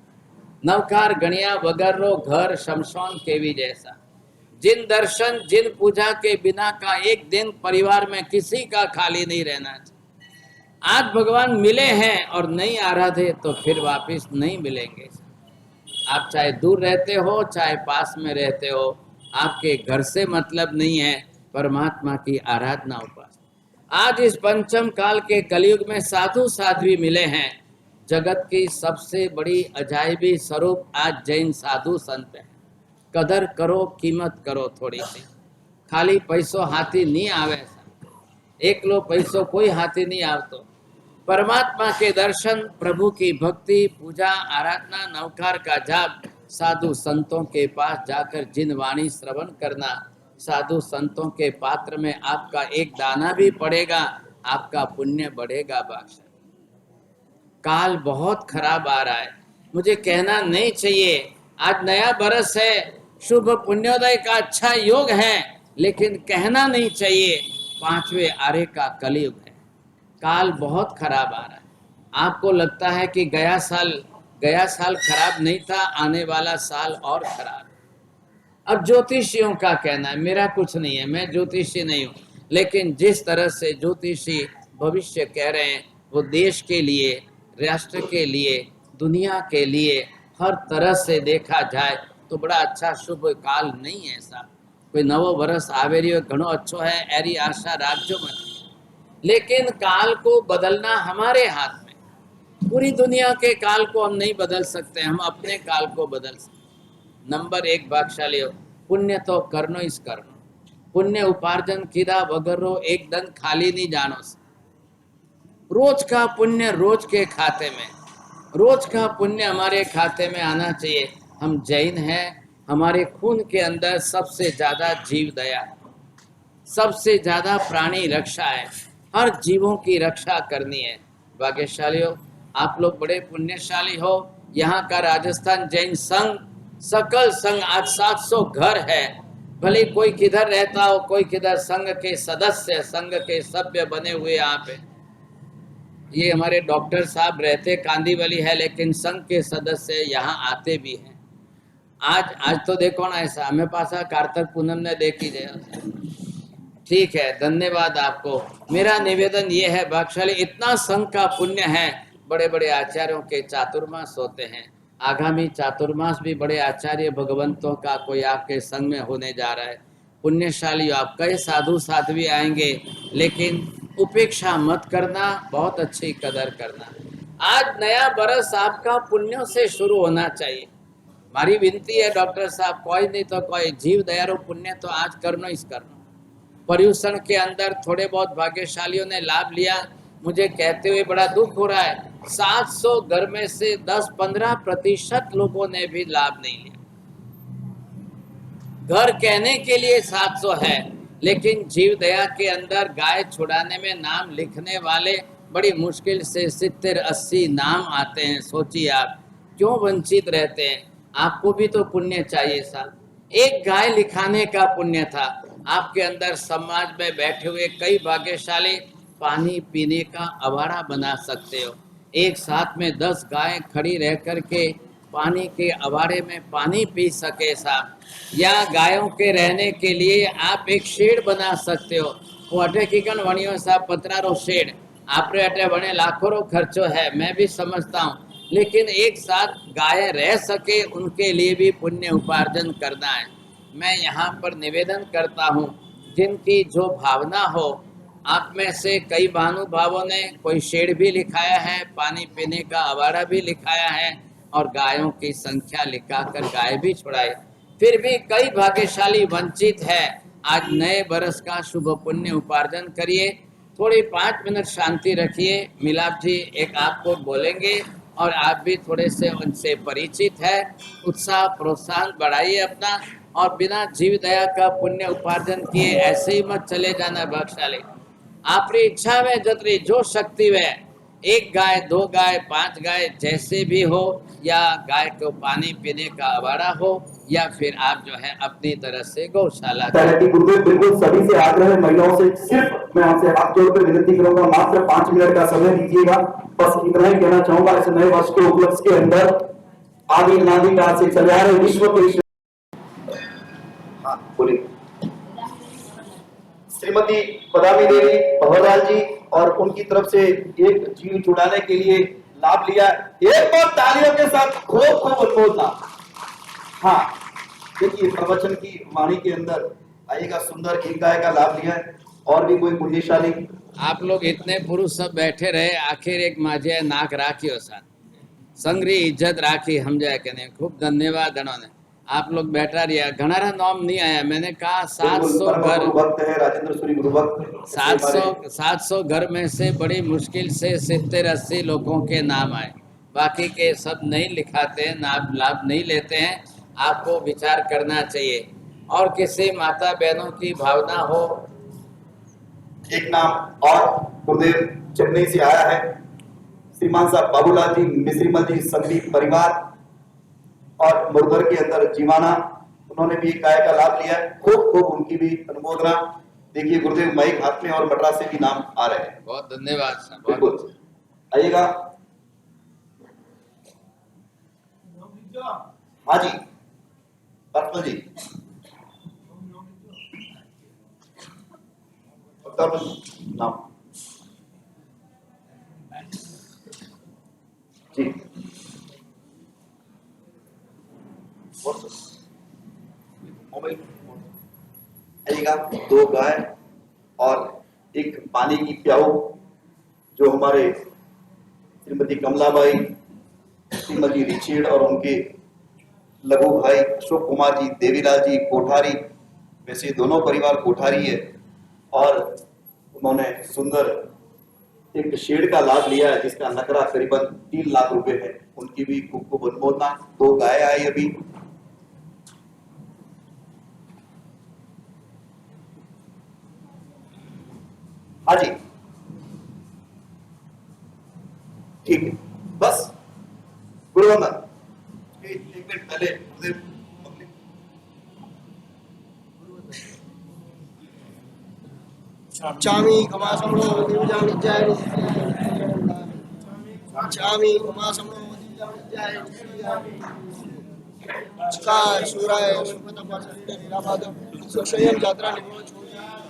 नवकार गणिया वगैरह घर शमशान के भी जैसा जिन दर्शन जिन पूजा के बिना का एक दिन परिवार में किसी का खाली नहीं रहना चाहिए आज भगवान मिले हैं और नहीं आराधे तो फिर वापिस नहीं मिलेंगे आप चाहे दूर रहते हो चाहे पास में रहते हो आपके घर से मतलब नहीं है परमात्मा की आराधना उपासना आज इस पंचम काल के कलयुग में साधु साध्वी मिले हैं जगत की सबसे बड़ी अजायबी स्वरूप आज जैन साधु संत है कदर करो कीमत करो थोड़ी सी खाली पैसों हाथी नहीं आवे एक लो पैसों कोई हाथी नहीं आवतो परमात्मा के दर्शन प्रभु की भक्ति पूजा आराधना नवकार का जाप साधु संतों के पास जाकर जिन वाणी श्रवण करना साधु संतों के पात्र में आपका एक दाना भी पड़ेगा आपका पुण्य बढ़ेगा बादशाह काल बहुत खराब आ रहा है मुझे कहना नहीं चाहिए आज नया बरस है शुभ पुण्योदय का अच्छा योग है लेकिन कहना नहीं चाहिए 5वें आरे का कलयुग है काल बहुत खराब आ रहा है आपको लगता है कि गया साल खराब नहीं था आने वाला साल और खराब अब ज्योतिषियों का कहना है मेरा कुछ नहीं है मैं ज्योतिषी नहीं हूँ लेकिन जिस तरह से ज्योतिषी भविष्य कह रहे हैं वो देश के लिए राष्ट्र के लिए दुनिया के लिए हर तरह से देखा जाए तो बड़ा अच्छा शुभ काल नहीं है साहब कोई नवो वर्ष आवे रह्यो घणो अच्छो है एरी आशा राखजो मत लेकिन काल को बदलना हमारे हाथ में पूरी दुनिया के काल को हम नहीं बदल सकते हम अपने काल को बदल सकते नंबर 1 भाग्यशाली हो पुण्य तो करनो इस करनो पुण्य उपार्जन कीधा वगैरह एक दन खाली नहीं जानो रोज का पुण्य रोज के खाते में रोज का पुण्य हमारे खाते में आना चाहिए हम जैन हैं हमारे खून के अंदर सबसे ज्यादा जीव दया सबसे ज्यादा प्राणी रक्षा है हर जीवों की रक्षा करनी है भाग्यशाली हो आप लोग बड़े पुण्यशाली हो यहाँ का राजस्थान जैन संघ सकल संघ आज 700 घर है भले कोई किधर रहता हो कोई किधर संघ के सदस्य संघ के सभ्य बने हुए यहाँ पे ये हमारे डॉक्टर साहब रहते कांदीवली है लेकिन संघ के सदस्य यहाँ आते भी हैं आज तो देखो ना ऐसा हमें पासा कार्तिक पूनम ने देखी जाए ठीक है धन्यवाद आपको मेरा निवेदन ये है भाग्यशाली इतना संघ का पुण्य है बड़े बड़े आचार्यों के चातुर्मास होते हैं आगामी चातुर्मास भी बड़े आचार्य भगवंतों का कोई आपके संग में होने जा रहा है पुण्यशाली आप कई साधु साध्वी आएंगे लेकिन उपेक्षा मत करना बहुत अच्छी कदर करना आज नया बरस आपका पुण्यों से शुरू होना चाहिए मारी विनती है डॉक्टर साहब कोई नहीं तो कोई जीव दयारो पुण्य तो आज करनो इस करनो पर्यूषण के अंदर थोड़े बहुत भाग्यशालियों ने लाभ लिया मुझे कहते हुए बड़ा दुख हो रहा है 700 घर में से 10-15% लोगों ने भी लाभ नहीं लिया घर कहने के लिए 700 है लेकिन जीव दया के अंदर गाय छुड़ाने में नाम लिखने वाले बड़ी मुश्किल से 70-80 नाम आते हैं सोचिए आप क्यों वंचित रहते हैं आपको भी तो पुण्य चाहिए साहब एक गाय लिखाने का पुण्य था आपके अंदर समाज में बैठे हुए कई भाग्यशाली पानी पीने का अवाड़ा बना सकते हो एक साथ में 10 गायें खड़ी रह कर के पानी के अवाड़े में पानी पी सके साहब या गायों के रहने के लिए आप एक शेड बना सकते हो वो अटे किकन वणियो साहब पतरारो शेड आपरे अटे वणे लाखों खर्चो है मैं भी समझता हूँ लेकिन एक साथ गाय रह सके उनके लिए भी पुण्य उपार्जन करना है मैं यहाँ पर निवेदन करता हूँ जिनकी जो भावना हो आप में से कई महानुभावों ने कोई शेड भी लिखाया है, पानी पीने का अवाड़ा भी लिखाया है और गायों की संख्या लिखाकर गाय भी छुड़ाई। फिर भी कई भाग्यशाली वंचित है। आज नए बरस का शुभ पुण्य उपार्जन करिए। थोड़ी 5 मिनट शांति रखिए। मिलाप जी एक आपको बोलेंगे और आप भी थोड़े से उनसे परिचित है। उत्साह प्रोत्साहन बढ़ाइए अपना और बिना जीव दया का पुण्य उपार्जन किए ऐसे ही मत चले जाना भाग्यशाली। आपकी इच्छा में जतरी जो शक्ति वे 1 गाय 2 गाय 5 गाय जैसे भी हो, या गाय को पानी पीने का अवाड़ा हो, या फिर आप जो है अपनी तरह से गौशाला गुरुदेव बिल्कुल सभी से आग्रह है, महिलाओं से सिर्फ मैं आपसे हाथ जोड़कर विनती करूंगा, मात्र 5 मिनट का समय दीजिएगा। बस इतना ही कहना चाहूंगा। इस नए वर्ष के उपलक्ष्य के अंदर आदि अनादि काल से चले आ रहे विश्व के बोलिए श्रीमती पदामी देवी भवरलाल जी और उनकी तरफ से एक जीव छुड़ाने के लिए लाभ लिया। एक बार तालियों के साथ खूब खूब बोलना। हाँ देखिए प्रवचन की वाणी के अंदर आएगा सुंदर एक गाय का लाभ लिया है। और भी कोई पुण्यशाली आप लोग इतने पुरुष सब बैठे रहे, आखिर एक माझे नाक राखियो सा संग्री इज्जत राखी हम जाए के नहीं। खूब धन्यवाद ने आप लोग बैठा रहिया। घनारा नाम नहीं आया, मैंने कहा 700 घर भक्त है राजेंद्र सूरी गुरु भक्त 700 घर में से बड़ी मुश्किल से 70-80 लोगों के नाम आए, बाकी के सब नहीं लिखाते हैं, लाभ नहीं लेते हैं। आपको विचार करना चाहिए। और किसी माता बहनों की भावना हो। एक नाम और गुरुदेव चेन्नई से आया है, श्रीमान साहब बाबूलाल जी मिश्रीमल जी संगीत परिवार और मुरदर के अंदर जीवाना, उन्होंने भी एक गाय का लाभ लिया है। खूब खूब उनकी भी अनुमोदना। देखिए गुरुदेव माइक हाथ में और मद्रास से भी नाम आ रहे हैं। बहुत धन्यवाद साहब। बिल्कुल आइएगा। हाँ जी पार्थ जी नाम जी आइएगा। 2 गाय और एक पानी की प्याऊ जो हमारे श्रीमती कमलाबाई, श्रीमती रिचेड और उनके लघु भाई अशोक कुमार जी, देवीलाल जी कोठारी, वैसे दोनों परिवार कोठारी है, और उन्होंने सुंदर एक शेड का लाभ लिया है जिसका नकरा करीबन 3 लाख रुपए है। उनकी भी खूब खूब अनुमोदना। 2 गाय आई अभी। हाँ जी ठीक है बस गुरुवंदन। एक मिनट पहले चामी कमासमनो दिवजानि जय चामी कमासमनो दिवजानि जय स्कार सूराय सुपत पासरे निराबाद स्वयं यात्रा निमोच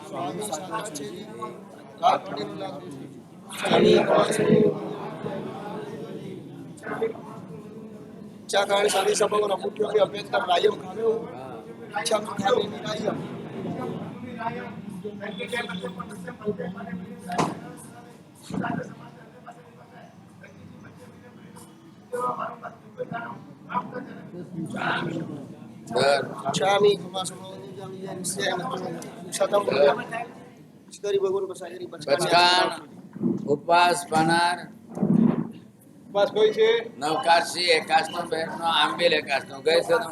स्वामी साक्षी लाख चामी कमासमनो चाकाणी सारी सबको नपुटियों के अपेक्षा रायम खावे अच्छा खावे रायम चामी कमासमनो दिवजानि जय शतम श्री भगवान बसायरी बचकान उपवास पानार बस कोई छे नवकाशी एकाशनो बहनो आंबेल एकाशनो गए से नो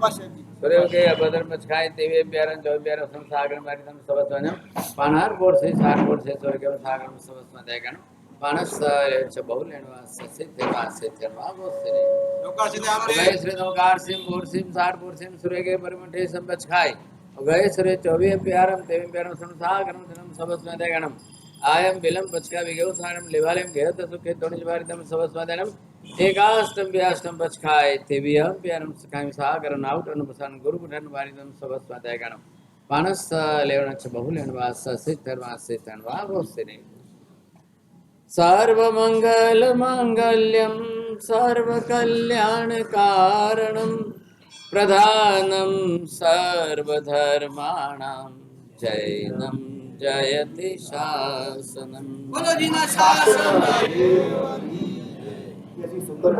बस सूर्य के अबदर मचखाए तेवे प्यारन जो प्यार संसागर मारी तम सबस्वने पानार बोर से सार बोर से सूर्य के सागर में सबस्व देगन पानस छ बहुलेनवा से तेवा वो से लोका से गए Shri Navkar SIM bore SIM सार बोर सिम सूर्य के परमठे संबच खाए गए सूर्य 24 प्यारम तेवे प्यारम संसागर में सबस्व देगन आयम बिलम पचका विगो सारम लेवालेम घेत सुखे तोनिज भारितम सबस्वदनम एकाष्टम व्याष्टम पचखाय तेवियम प्यारम सखाय सागर नाउट अनुपसान गुरु गुणन भारितम सबस्वदयगणम पानस लेवनच बहुलेन वास सिद्धर्वासितनवा वोसिने सर्व मंगल मांगल्यम सर्व कल्याण कारणम प्रधानम सर्व धर्माणाम जैनम जयति शासनम् बोलो जी ना शासन